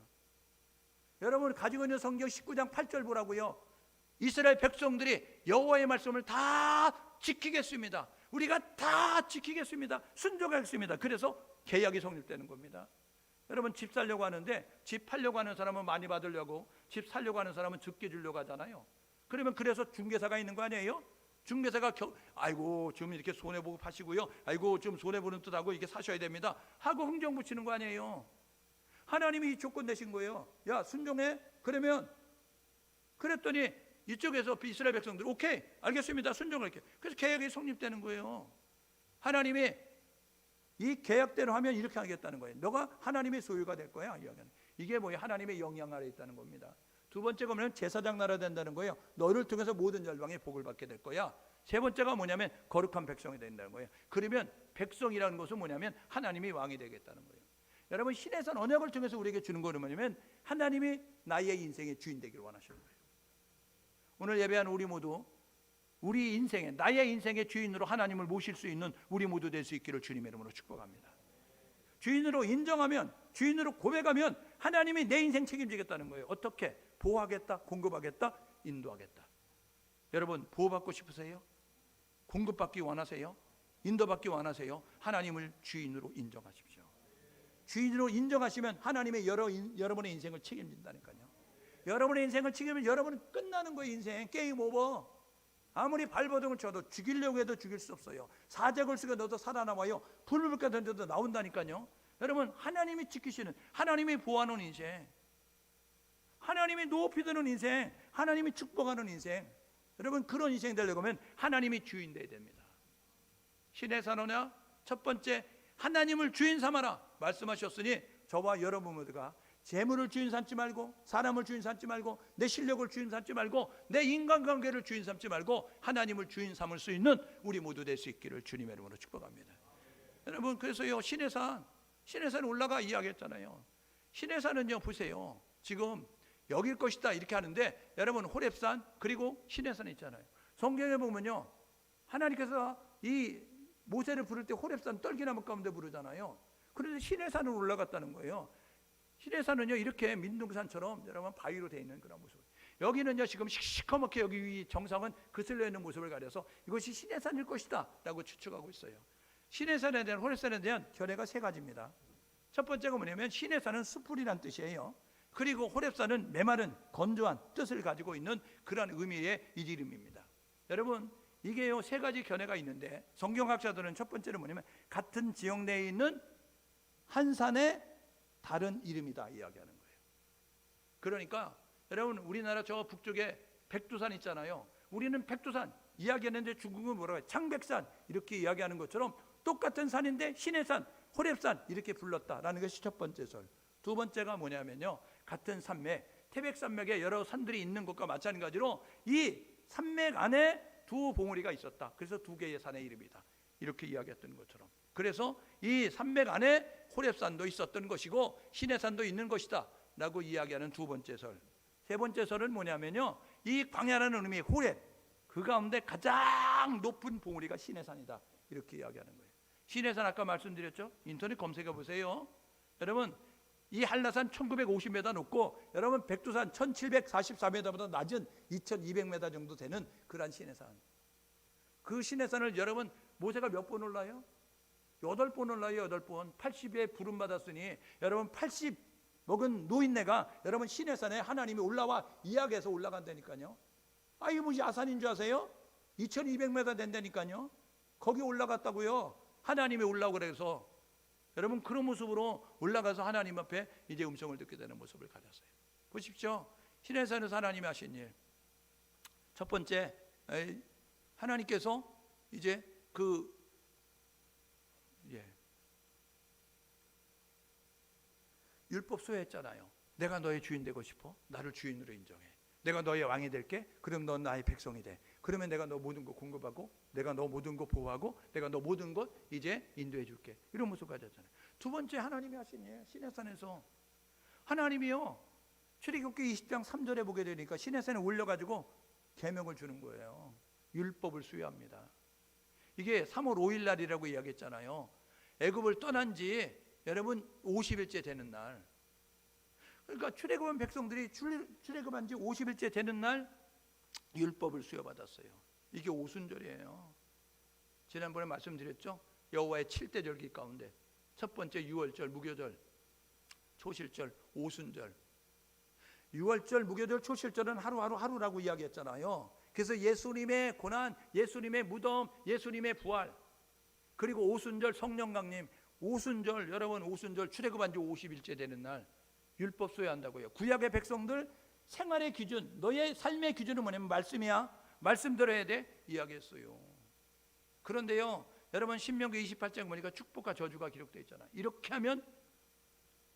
여러분 가지고 있는 성경 19장 8절 보라고요. 이스라엘 백성들이 여호와의 말씀을 다 지키겠습니다. 우리가 다 지키겠습니다. 순종하겠습니다. 그래서 계약이 성립되는 겁니다. 여러분 집 살려고 하는데 집 팔려고 하는 사람은 많이 받으려고 집 살려고 하는 사람은 적게 주려고 하잖아요. 그러면 그래서 중개사가 있는 거 아니에요? 중개사가 아이고 좀 이렇게 손해보고 파시고요. 아이고 좀 손해보는 뜻하고 이게 사셔야 됩니다 하고 흥정 붙이는 거 아니에요. 하나님이 이 조건 내신 거예요. 야 순종해. 그랬더니 이쪽에서 이스라엘 백성들 오케이 알겠습니다 순종할게. 그래서 계약이 성립되는 거예요. 하나님이 이 계약대로 하면 이렇게 하겠다는 거예요. 너가 하나님의 소유가 될 거야. 이게 뭐예요? 하나님의 영향 아래 있다는 겁니다. 두 번째가 뭐냐면 제사장 나라 된다는 거예요. 너를 통해서 모든 열방의 복을 받게 될 거야. 세 번째가 뭐냐면 거룩한 백성이 된다는 거예요. 그러면 백성이라는 것은 뭐냐면 하나님이 왕이 되겠다는 거예요. 여러분 시내산 언약을 통해서 우리에게 주는 거는 뭐냐면 하나님이 나의 인생의 주인 되기를 원하시는 거예요. 오늘 예배하는 우리 모두 우리 인생에 나의 인생의 주인으로 하나님을 모실 수 있는 우리 모두 될 수 있기를 주님의 이름으로 축복합니다. 주인으로 인정하면 주인으로 고백하면 하나님이 내 인생 책임지겠다는 거예요. 어떻게? 보호하겠다, 공급하겠다, 인도하겠다. 여러분 보호받고 싶으세요? 공급받기 원하세요? 인도받기 원하세요? 하나님을 주인으로 인정하십시오. 주인으로 인정하시면 하나님의 여러분의 인생을 책임진다니까요. 여러분의 인생을 책임지면 여러분은 끝나는 거예요. 인생 게임 오버. 아무리 발버둥을 쳐도 죽이려고 해도 죽일 수 없어요. 사자굴 속에 넣어도 살아남아요. 불물가 던져도 나온다니까요. 여러분 하나님이 지키시는 하나님이 보호하는 인생, 하나님이 높이 드는 인생, 하나님이 축복하는 인생. 여러분 그런 인생 되려고 하면 하나님이 주인 되어야 됩니다. 신의 산언약 첫 번째 하나님을 주인 삼아라 말씀하셨으니 저와 여러분 모두가 재물을 주인 삼지 말고 사람을 주인 삼지 말고 내 실력을 주인 삼지 말고 내 인간관계를 주인 삼지 말고 하나님을 주인 삼을 수 있는 우리 모두 될 수 있기를 주님의 이름으로 축복합니다. 여러분 그래서요 시내산 올라가 이야기했잖아요. 시내산은요 보세요. 지금 여길 것이다 이렇게 하는데 여러분 호렙산 그리고 시내산 있잖아요. 성경에 보면요 하나님께서 이 모세를 부를 때 호렙산 떨기나무 가운데 부르잖아요. 그런데 시내산으로 올라갔다는 거예요. 시내산은요 이렇게 민둥산처럼 여러분 바위로 되어 있는 그런 모습. 여기는요 지금 시커멓게 여기 위 정상은 그슬려 있는 모습을 가려서 이것이 시내산일 것이다 라고 추측하고 있어요. 시내산에 대한 호렙산에 대한 견해가 세 가지입니다. 첫 번째가 뭐냐면 시내산은 숯불이란 뜻이에요. 그리고 호렙산은 메마른 건조한 뜻을 가지고 있는 그런 의미의 이름입니다. 여러분 이게요 세 가지 견해가 있는데 성경학자들은 첫 번째는 뭐냐면 같은 지역 내에 있는 한 산에 다른 이름이다 이야기하는 거예요. 그러니까 여러분 우리나라 저 북쪽에 백두산 있잖아요. 우리는 백두산 이야기하는데 중국은 뭐라고 해요? 창백산 이렇게 이야기하는 것처럼 똑같은 산인데 시내산, 호렙산 이렇게 불렀다라는 것이 첫 번째 설. 두 번째가 뭐냐면요, 같은 산맥, 태백산맥에 여러 산들이 있는 것과 마찬가지로 이 산맥 안에 두 봉우리가 있었다. 그래서 두 개의 산의 이름이다 이렇게 이야기했던 것처럼, 그래서 이 산맥 안에 호렙산도 있었던 것이고 시내산도 있는 것이다 라고 이야기하는 두 번째 설. 세 번째 설은 뭐냐면요, 이 광야라는 의미 호렙, 그 가운데 가장 높은 봉우리가 시내산이다 이렇게 이야기하는 거예요. 시내산 아까 말씀드렸죠. 인터넷 검색해 보세요. 여러분 이 한라산 1950m 높고 여러분 백두산 1744m보다 낮은 2200m 정도 되는 그러한 시내산. 그 시내산을 여러분 모세가 몇 번 올라요? 8번 올라요. 8번. 80에 부름 받았으니 여러분 80 먹은 노인네가 여러분 시내산에 하나님이 올라와 이야기해서 올라간다니까요. 아 이거 뭐 야산인 줄 아세요? 2200m 된다니까요. 거기 올라갔다고요. 하나님이 올라오고 그래서 여러분 그런 모습으로 올라가서 하나님 앞에 이제 음성을 듣게 되는 모습을 가졌어요. 보십시오. 시내산에서 하나님이 하신 일. 첫 번째, 하나님께서 이제 율법 수호했잖아요. 내가 너의 주인 되고 싶어? 나를 주인으로 인정해. 내가 너의 왕이 될게. 그럼 넌 나의 백성이 돼. 그러면 내가 너 모든 거 공급하고, 내가 너 모든 거 보호하고, 내가 너 모든 것 이제 인도해 줄게. 이런 모습 가졌잖아요. 두 번째 하나님이 하신 일, 시내산에서 하나님이요 출애굽기 20장 3절에 보게 되니까 시내산에 올려가지고 계명을 주는 거예요. 율법을 수여합니다. 이게 3월 5일 날이라고 이야기했잖아요. 애굽을 떠난 지 여러분 50일째 되는 날. 그러니까 출애굽한 백성들이 출애굽한 지 50일째 되는 날 율법을 수여받았어요. 이게 오순절이에요. 지난번에 말씀드렸죠. 여호와의 7대 절기 가운데 첫 번째 유월절, 무교절, 초실절, 오순절. 유월절, 무교절, 초실절은 하루라고 이야기했잖아요. 그래서 예수님의 고난, 예수님의 무덤, 예수님의 부활, 그리고 오순절 성령 강림. 오순절, 여러분 오순절 출애굽한 지 50일째 되는 날 율법 수여한다고요. 구약의 백성들 생활의 기준, 너의 삶의 기준은 뭐냐면 말씀이야. 말씀 들어야 돼 이야기했어요. 그런데요 여러분 신명기 28장 보니까 축복과 저주가 기록되어 있잖아요. 이렇게 하면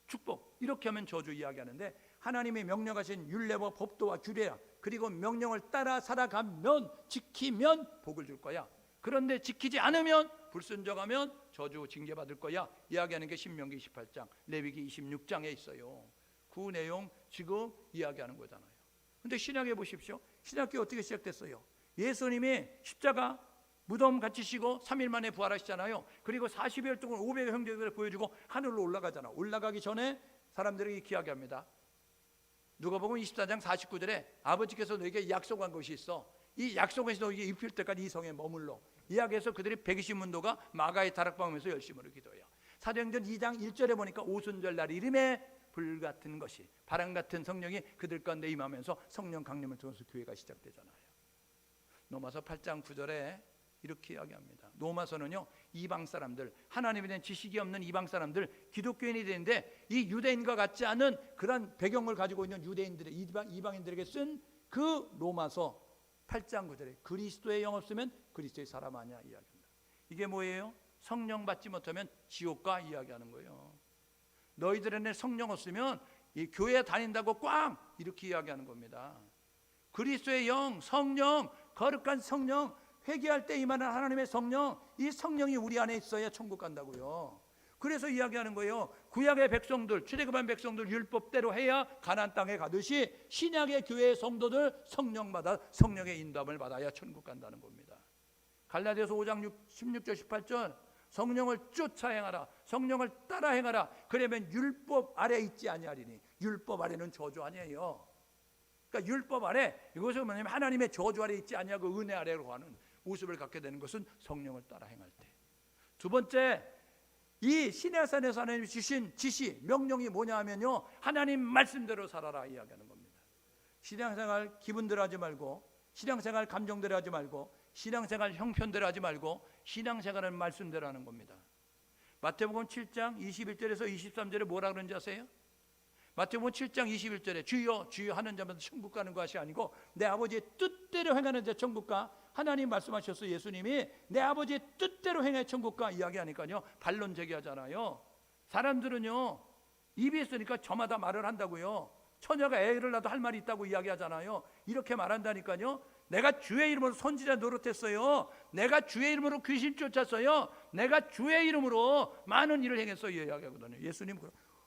축복, 이렇게 하면 저주 이야기하는데, 하나님이 명령하신 율례와 법도와 규례야, 그리고 명령을 따라 살아가면, 지키면 복을 줄 거야. 그런데 지키지 않으면, 불순종하면 저주 징계받을 거야 이야기하는 게 신명기 28장, 레위기 26장에 있어요. 그 내용 지금 이야기하는 거잖아요. 근데 신약에 보십시오. 신약이 어떻게 시작됐어요? 예수님이 십자가 무덤 갇히시고 3일 만에 부활하시잖아요. 그리고 40일 동안 500의 형제들을 보여주고 하늘로 올라가잖아. 올라가기 전에 사람들에게 이렇게 이야기합니다. 누가복음 24장 49절에 아버지께서 너에게 약속한 것이 있어. 이 약속에서 너에게 입힐 때까지 이 성에 머물러. 이야기해서 그들이 120문도가 마가의 다락방에서 열심으로 기도해요. 사도행전 2장 1절에 보니까 오순절 날 이름에 불같은 것이, 바람 같은 성령이 그들 가운데 임하면서 성령 강림을 통해서 교회가 시작되잖아요. 로마서 8장 9절에 이렇게 이야기합니다. 로마서는요 이방 사람들, 하나님에 대한 지식이 없는 이방 사람들, 기독교인이 되는데 이 유대인과 같지 않은 그런 배경을 가지고 있는 유대인들의 이방인들에게 쓴 그 로마서 8장 9절에 그리스도의 영 없으면 그리스도의 사람 아니야 이야기합니다. 이게 뭐예요? 성령 받지 못하면 지옥가 이야기하는 거예요. 너희들 안에 성령 없으면 이 교회 다닌다고 꽝 이렇게 이야기하는 겁니다. 그리스도의 영, 성령, 거룩한 성령, 회개할 때 임하는 하나님의 성령, 이 성령이 우리 안에 있어야 천국 간다고요. 그래서 이야기하는 거예요. 구약의 백성들, 출애굽한 백성들 율법대로 해야 가나안 땅에 가듯이 신약의 교회의 성도들 성령받아 성령의 인도함을 받아야 천국 간다는 겁니다. 갈라디아서 5장 16절 18절 성령을 쫓아 행하라, 성령을 따라 행하라. 그러면 율법 아래 있지 아니하리니. 율법 아래는 저주 아니에요. 그러니까 율법 아래, 이것은 뭐냐면 하나님의 저주 아래 있지 아니하고 은혜 아래로 가는 모습을 갖게 되는 것은 성령을 따라 행할 때. 두 번째, 이 시내산에서 하나님이 주신 지시, 명령이 뭐냐 하면요 하나님 말씀대로 살아라 이야기하는 겁니다. 신앙생활 기분대로 하지 말고, 신앙생활 감정대로 하지 말고, 신앙생활 형편대로 하지 말고 신앙생활은 말씀대로 하는 겁니다. 마태복음 7장 21절에서 23절에 뭐라 그런지 아세요? 마태복음 7장 21절에 주여 주여 하는 자마다 천국 가는 것이 아니고 내 아버지의 뜻대로 행하는 자 천국 가. 하나님 말씀하셨어요. 예수님이 내 아버지의 뜻대로 행해 천국 가 이야기하니까요, 반론 제기하잖아요. 사람들은요, 입이 있으니까 저마다 말을 한다고요. 처녀가 애를 낳아도 할 말이 있다고 이야기하잖아요. 이렇게 말한다니까요. 내가 주의 이름으로 선지자 노릇했어요. 내가 주의 이름으로 귀신 쫓았어요. 내가 주의 이름으로 많은 일을 행했어요. 이야기하거든요. 예수님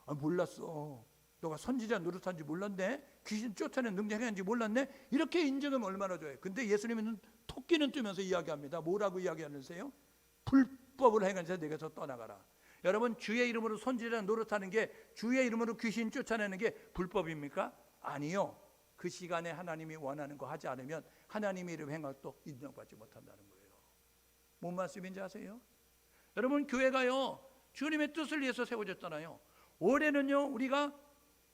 몰랐어. 너가 선지자 노릇한지 몰랐네. 귀신 쫓아낸 능력 행한지 몰랐네. 이렇게 인정하면 얼마나 좋아요. 근데 예수님은 토끼는 뜨면서 이야기합니다. 뭐라고 이야기하는세요? 불법을 행한 자 내게서 떠나가라. 여러분, 주의 이름으로 선지자 노릇하는 게, 주의 이름으로 귀신 쫓아내는 게 불법입니까? 아니요. 그 시간에 하나님이 원하는 거 하지 않으면 하나님의 이름 행함도 인정받지 못한다는 거예요. 뭔 말씀인지 아세요? 여러분, 교회가요, 주님의 뜻을 위해서 세워졌잖아요. 올해는요, 우리가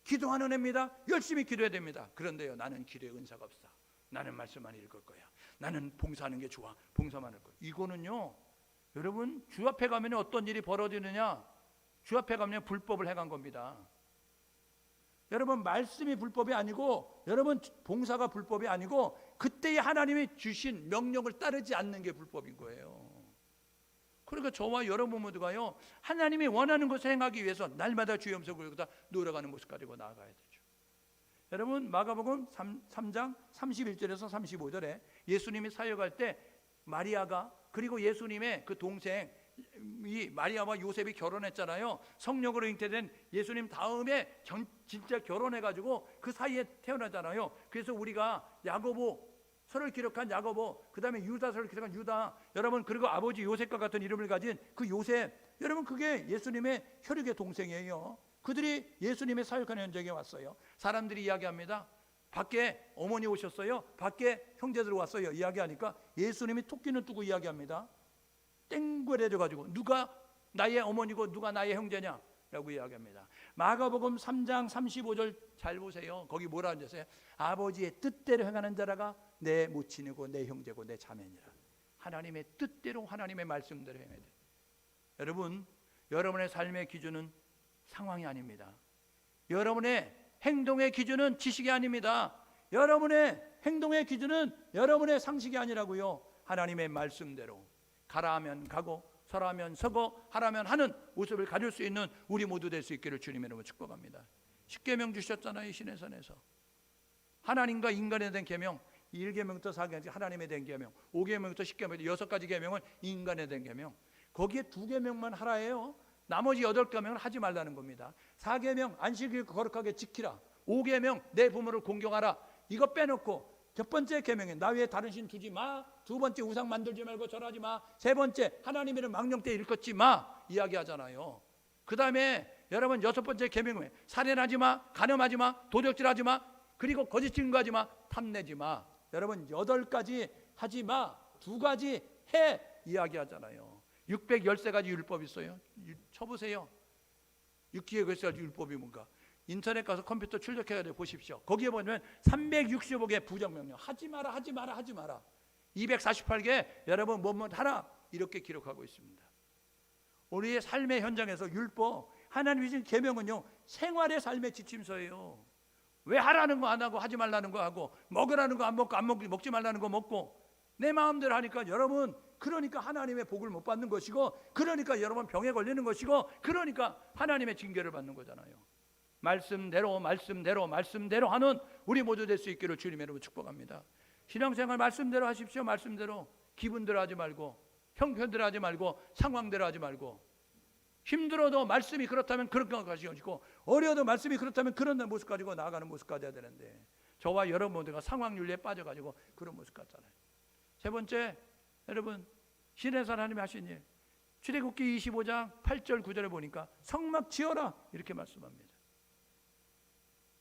기도하는 해입니다. 열심히 기도해야 됩니다. 그런데요, 나는 기도의 은사가 없어. 나는 말씀만 읽을 거야. 나는 봉사하는 게 좋아. 봉사만 할 거야. 이거는요, 여러분, 주 앞에 가면 어떤 일이 벌어지느냐? 주 앞에 가면 불법을 행한 겁니다. 여러분, 말씀이 불법이 아니고, 여러분, 봉사가 불법이 아니고, 그때의 하나님이 주신 명령을 따르지 않는 게 불법인 거예요. 그러니까 저와 여러분 모두가요, 하나님이 원하는 것을 행하기 위해서 날마다 주의 음성을 듣다 노력하는 모습 가지고 나아가야 되죠. 여러분, 마가복음 3장 31절에서 35절에 예수님이 사역할 때 마리아가, 그리고 예수님의 그 동생 이 마리아와 요셉이 결혼했잖아요. 성령으로 잉태된 예수님 다음에 진짜 결혼해가지고 그 사이에 태어나잖아요. 그래서 우리가 야고보 서를 기록한 야고보, 그 다음에 유다서를 기록한 유다, 여러분, 그리고 아버지 요셉과 같은 이름을 가진 그 요셉, 여러분, 그게 예수님의 혈육의 동생이에요. 그들이 예수님의 사역하는 현장에 왔어요. 사람들이 이야기합니다. 밖에 어머니 오셨어요. 밖에 형제들 왔어요. 이야기하니까 예수님이 토끼는 뜨고 이야기합니다. 땡그레져가지고 누가 나의 어머니고 누가 나의 형제냐 라고 이야기합니다. 마가복음 3장 35절 잘 보세요. 거기 뭐라 하셨어요? 아버지의 뜻대로 행하는 자라가 내 모친이고 내 형제고 내 자매니라. 하나님의 뜻대로, 하나님의 말씀대로 행해야 돼요. 여러분, 여러분의 삶의 기준은 상황이 아닙니다. 여러분의 행동의 기준은 지식이 아닙니다. 여러분의 행동의 기준은 여러분의 상식이 아니라고요. 하나님의 말씀대로 가라 하면 가고, 서라 하면 서고, 하라면 하는 모습을 가질 수 있는 우리 모두 될 수 있기를 주님의 이름으로 축복합니다. 십계명 주셨잖아요. 시내산에서 하나님과 인간에 대한 계명, 1계명부터 4계명 하나님에 대한 계명, 5계명부터 10계명 6가지 계명은 인간에 대한 계명. 거기에 2계명만 하라예요. 나머지 8계명은 하지 말라는 겁니다. 4계명 안식일 거룩하게 지키라. 5계명 내 부모를 공경하라. 이거 빼놓고 첫 번째 계명에 나 외에 다른 신 두지 마. 두 번째 우상 만들지 말고 절하지 마. 세 번째 하나님의 이름 망령되이 일컫지 마 이야기하잖아요. 그 다음에 여러분 6번째 계명에 살인하지 마, 간음하지 마, 도적질하지 마, 그리고 거짓 증거하지 마, 탐내지 마. 여러분 8가지 하지 마, 2가지 해 이야기하잖아요. 613가지 율법이 있어요. 쳐보세요. 6기의 율법이 뭔가. 인터넷 가서 컴퓨터 출력해가지고 보십시오. 거기에 보면 365개 부정명령, 하지 마라 하지 마라 하지 마라, 248개 여러분 뭐뭐 하라 이렇게 기록하고 있습니다. 우리의 삶의 현장에서 율법, 하나님이 주신 계명은요, 생활의 삶의 지침서예요. 왜 하라는 거 안 하고 하지 말라는 거 하고, 먹으라는 거 안 먹고 먹지 말라는 거 먹고, 내 마음대로 하니까 여러분, 그러니까 하나님의 복을 못 받는 것이고, 그러니까 여러분 병에 걸리는 것이고, 그러니까 하나님의 징계를 받는 거잖아요. 말씀대로 말씀대로 말씀대로 하는 우리 모두 될 수 있기를 주님의 이름으로 축복합니다. 신앙생활 말씀대로 하십시오. 말씀대로. 기분대로 하지 말고, 형편대로 하지 말고, 상황대로 하지 말고, 힘들어도 말씀이 그렇다면 그렇게 가시고, 어려워도 말씀이 그렇다면 그런 모습 가지고 나아가는 모습 가져야 되는데, 저와 여러분 모두가 상황윤리에 빠져가지고 그런 모습 같잖아요. 세 번째, 여러분, 신에서 하나님이 하신 일, 출애굽기 25장 8절 9절에 보니까 성막 지어라 이렇게 말씀합니다.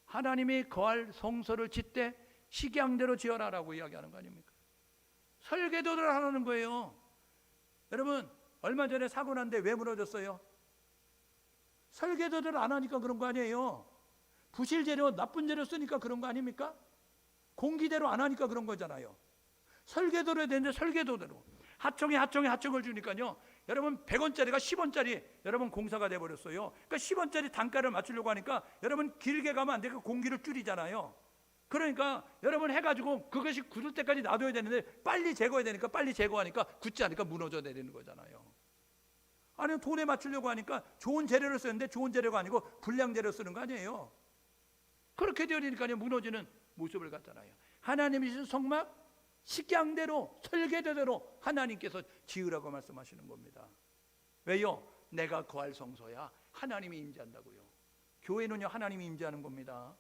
하나님이 거할 성소를 짓되 식양대로 지어라라고 이야기하는 거 아닙니까? 설계도를 하라는 거예요. 여러분, 얼마 전에 사고 난데 왜 무너졌어요? 설계도를 안 하니까 그런 거 아니에요. 부실 재료, 나쁜 재료 쓰니까 그런 거 아닙니까? 공기대로 안 하니까 그런 거잖아요. 설계도로 해야 되는데 설계도대로, 하청을 주니까요, 여러분 100원짜리가 10원짜리 여러분 공사가 돼 버렸어요. 그러니까 10원짜리 단가를 맞추려고 하니까 여러분 길게 가면 안 되고 공기를 줄이잖아요. 그러니까 여러분 해가지고 그것이 굳을 때까지 놔둬야 되는데 빨리 제거해야 되니까 빨리 제거하니까 굳지 않으니까 무너져 내리는 거잖아요. 아니 돈에 맞추려고 하니까 좋은 재료를 쓰는데 좋은 재료가 아니고 불량 재료 쓰는 거 아니에요. 그렇게 되어지니까 무너지는 모습을 갖잖아요. 하나님이 주신 성막 식양대로 설계대로 하나님께서 지으라고 말씀하시는 겁니다. 왜요? 내가 거할 성소야. 하나님이 임재한다고요. 교회는요 하나님이 임재하는 겁니다.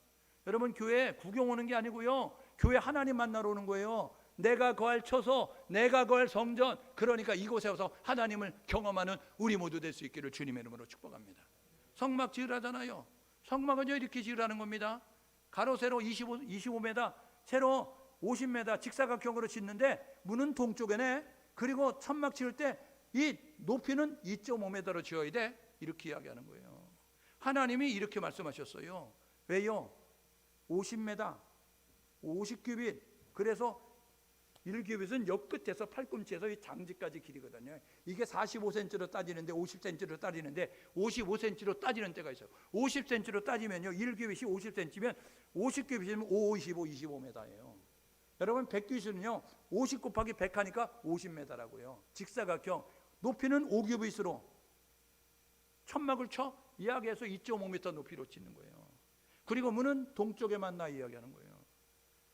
여러분 교회 구경 오는 게 아니고요, 교회 하나님 만나러 오는 거예요. 내가 거할 처소, 내가 거할 성전, 그러니까 이곳에 와서 하나님을 경험하는 우리 모두 될 수 있기를 주님의 이름으로 축복합니다. 성막 지으라잖아요. 성막은요 이렇게 지으라는 겁니다. 가로 세로 25m, 세로 50m 직사각형으로 짓는데 문은 동쪽에네. 그리고 천막 지을 때 이 높이는 2.5m로 지어야 돼. 이렇게 이야기하는 거예요. 하나님이 이렇게 말씀하셨어요. 왜요? 50m, 50규빗. 그래서 1규빗은 옆 끝에서 팔꿈치에서 이 장지까지 길이거든요. 이게 45cm로 따지는데 50cm로 따지는데 55cm로 따지는 때가 있어요. 50cm로 따지면요 1규빗이 50cm면 50규빗이면 5, 25, 25m예요. 여러분 100규빗은요 50 곱하기 100 하니까 50m라고요. 직사각형 높이는 5규빗으로 천막을 쳐 이야기해서 2.5m 높이로 짓는 거예요. 그리고 문은 동쪽에만 나 이야기하는 거예요.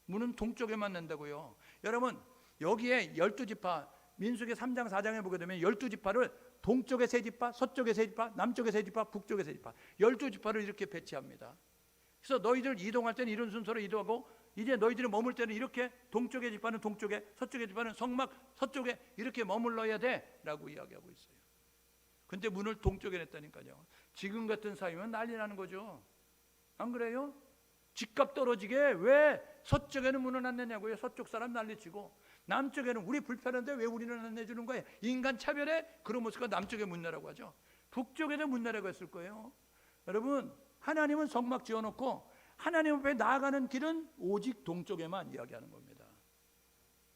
문은 동쪽에만 낸다고요. 여러분 여기에 12지파 민수기 3장 4장에 보게 되면 12지파를 동쪽에 3지파, 서쪽에 3지파, 남쪽에 3지파, 북쪽에 3지파 12지파를 이렇게 배치합니다. 그래서 너희들 이동할 때는 이런 순서로 이동하고 이제 너희들이 머물 때는 이렇게 동쪽의 지파는 동쪽에, 서쪽의 지파는 성막 서쪽에 이렇게 머물러야 돼 라고 이야기하고 있어요. 근데 문을 동쪽에 냈다니까요. 지금 같은 사이면 난리 나는 거죠. 안 그래요? 집값 떨어지게 왜 서쪽에는 문을 안 내냐고요. 서쪽 사람 난리치고 남쪽에는 우리 불편한데 왜 우리는 안 내주는 거예요. 인간 차별에 그런 모습과 남쪽에 문 내라고 하죠. 북쪽에도 문 내라고 했을 거예요. 여러분 하나님은 성막 지어놓고 하나님 앞에 나아가는 길은 오직 동쪽에만 이야기하는 겁니다.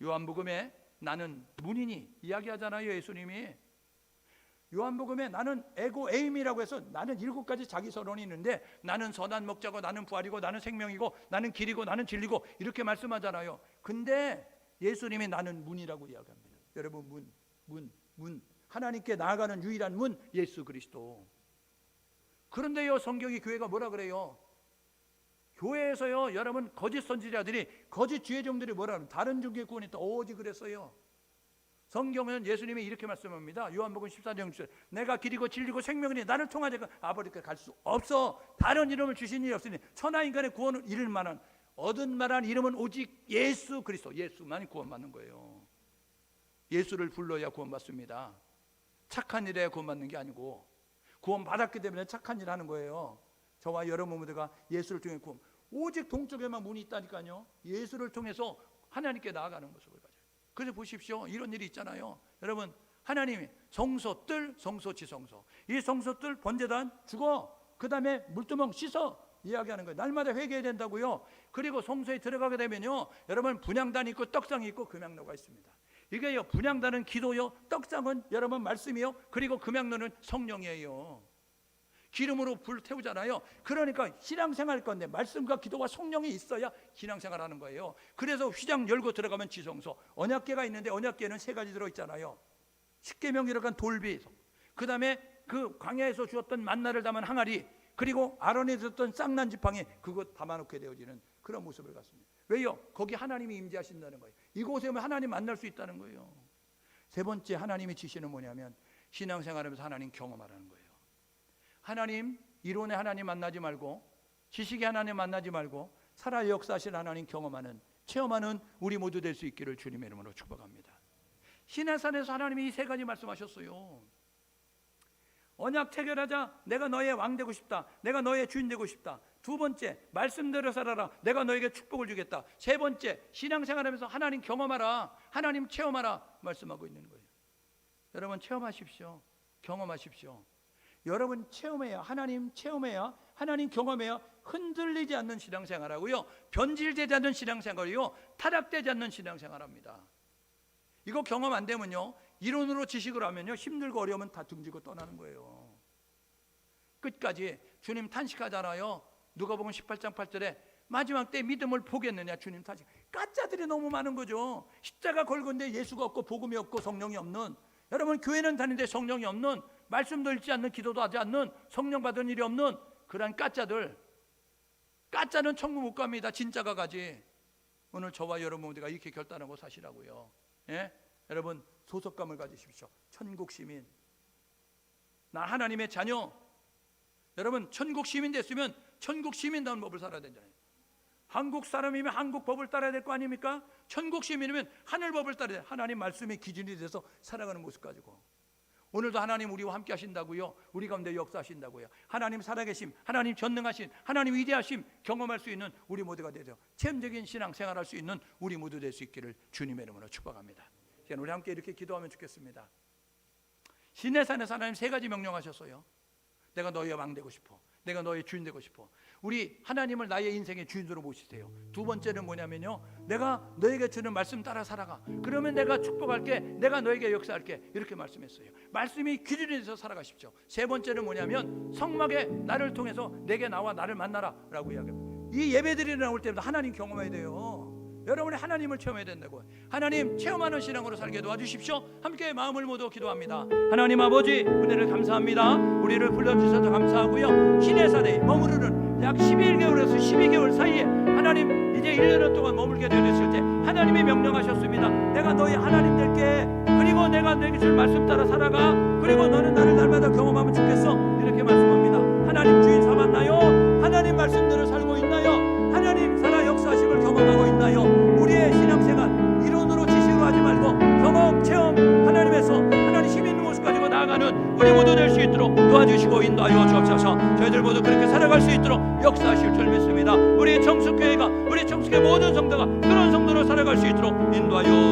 요한복음에 나는 문이니 이야기하잖아요. 예수님이 요한복음에 나는 에고 에임이라고 해서 나는 7가지 자기 선언이 있는데 나는 선한 목자고 나는 부활이고 나는 생명이고 나는 길이고 나는 진리고 이렇게 말씀하잖아요. 근데 예수님이 나는 문이라고 이야기합니다. 여러분 문 하나님께 나아가는 유일한 문 예수 그리스도. 그런데요 성경이 교회가 뭐라 그래요? 교회에서요 여러분 거짓 선지자들이 거짓 지혜종들이 뭐라 하면 다른 종교의 구원이 있다 오직 그랬어요. 성경은 예수님이 이렇게 말씀합니다. 요한복음 14장 6절 내가 길이고 진리고 생명이니 나를 통하지 아버지께 갈 수 없어. 다른 이름을 주신 일이 없으니 천하 인간의 구원을 이룰 만한 얻은 만한 이름은 오직 예수 그리스도. 예수만이 구원받는 거예요. 예수를 불러야 구원받습니다. 착한 일에 구원받는 게 아니고 구원받았기 때문에 착한 일 하는 거예요. 저와 여러분 모두가 예수를 통해 구원 오직 동쪽에만 문이 있다니까요. 예수를 통해서 하나님께 나아가는 모습을 가져요. 그래서 보십시오. 이런 일이 있잖아요. 여러분 하나님이 성소뜰 성소지성소 이 성소뜰 번제단 죽어 그 다음에 물두멍 씻어 이야기하는 거예요. 날마다 회개해야 된다고요. 그리고 성소에 들어가게 되면요 여러분 분향단이 있고 떡상이 있고 금향로가 있습니다. 이게요 분향단은 기도요 떡상은 여러분 말씀이요 그리고 금향로는 성령이에요. 기름으로 불 태우잖아요. 그러니까 신앙생활 건데 말씀과 기도와 성령이 있어야 신앙생활하는 거예요. 그래서 휘장 열고 들어가면 지성소 언약궤가 있는데 언약궤는 3가지 들어있잖아요. 십계명 들어간 돌비 그 다음에 그 광야에서 주었던 만나를 담은 항아리 그리고 아론이 줬던 쌍난 지팡이 그것 담아놓게 되어지는 그런 모습을 갖습니다. 왜요? 거기 하나님이 임재하신다는 거예요. 이곳에 오면 하나님 만날 수 있다는 거예요. 3번째 하나님이 지시는 뭐냐면 신앙생활하면서 하나님 경험하라는 거예요. 하나님 이론의 하나님 만나지 말고 지식의 하나님 만나지 말고 살아 역사하신 하나님 경험하는 체험하는 우리 모두 될 수 있기를 주님의 이름으로 축복합니다. 시내산에서 하나님이 이 3가지 말씀하셨어요. 언약 체결하자. 내가 너의 왕 되고 싶다. 내가 너의 주인 되고 싶다. 2번째 말씀대로 살아라. 내가 너에게 축복을 주겠다. 3번째 신앙생활하면서 하나님 경험하라. 하나님 체험하라 말씀하고 있는 거예요. 여러분 체험하십시오. 경험하십시오. 여러분 체험해야 하나님 체험해야 하나님 경험해야 흔들리지 않는 신앙생활하고요 변질되지 않는 신앙생활이요 타락되지 않는 신앙생활합니다. 이거 경험 안 되면요 이론으로 지식을 하면요 힘들고 어려우면 다 등지고 떠나는 거예요. 끝까지 주님 탄식하잖아요. 누가복음 18장 8절에 마지막 때 믿음을 보겠느냐 주님 탄식. 가짜들이 너무 많은 거죠. 십자가 걸건데 예수가 없고 복음이 없고 성령이 없는, 여러분 교회는 다니는데 성령이 없는, 말씀도 읽지 않는, 기도도 하지 않는, 성령 받은 일이 없는 그러한 가짜들. 가짜는 천국 못 갑니다. 진짜가 가지. 오늘 저와 여러분 모두가 이렇게 결단하고 사시라고요. 예? 여러분 소속감을 가지십시오. 천국 시민, 나 하나님의 자녀. 여러분 천국 시민 됐으면 천국 시민다운 법을 살아야 되잖아요. 한국 사람이면 한국 법을 따라야 될 거 아닙니까? 천국 시민이면 하늘 법을 따라야 돼요. 하나님 말씀이 기준이 돼서 살아가는 모습 가지고. 오늘도 하나님 우리와 함께 하신다고요. 우리 가운데 역사하신다고요. 하나님 살아계심, 하나님 전능하신, 하나님 위대하심 경험할 수 있는 우리 모두가 되죠. 체험적인 신앙 생활할 수 있는 우리 모두 될 수 있기를 주님의 이름으로 축복합니다. 우리 함께 이렇게 기도하면 좋겠습니다. 시내산에서 하나님 세 가지 명령하셨어요. 내가 너희의 왕 되고 싶어. 내가 너의 주인 되고 싶어. 우리 하나님을 나의 인생의 주인으로 모시세요. 두 번째는 뭐냐면요, 내가 너에게 주는 말씀 따라 살아가. 그러면 내가 축복할게. 내가 너에게 역사할게. 이렇게 말씀했어요. 말씀이 기준이 돼서 살아가십시오. 세 번째는 뭐냐면 성막에 나를 통해서 내게 나와 나를 만나라 라고 이야기합니다. 이 예배드리러 나올 때마다 하나님 경험해야 돼요. 여러분이 하나님을 체험해야 된다고. 하나님 체험하는 신앙으로 살게 도와주십시오. 함께 마음을 모두 기도합니다. 하나님 아버지 은혜를 감사합니다. 우리를 불러주셔서 감사하고요. 시내산에 머무르는 약 11개월에서 12개월 사이에 하나님 이제 1년 동안 머물게 되었을 때 하나님이 명령하셨습니다. 내가 너희 하나님 될게. 그리고 내가 너에게 줄 말씀 따라 살아가. 그리고 너는 나를 날마다 경험하면 좋겠어. 이렇게 말씀합니다. 하나님 주인 삼았나요? 하나님 말씀대로 살고 있나요? 하나님 살아 역사하심을 경험하고 있나요? 우리의 신앙생활 이론으로 지식으로 하지 말고 경험, 체험, 하나님에서 하나님 힘 있는 모습 가지고 나아가는 우리 모두 될 수 있도록 도와주시고 인도하여 주옵소서. 저희들 모두 그렇게 살아갈 수 있도록 역사하실 줄 믿습니다. 우리 청숙교회가, 우리 청숙의 모든 성도가 그런 성도로 살아갈 수 있도록 인도하여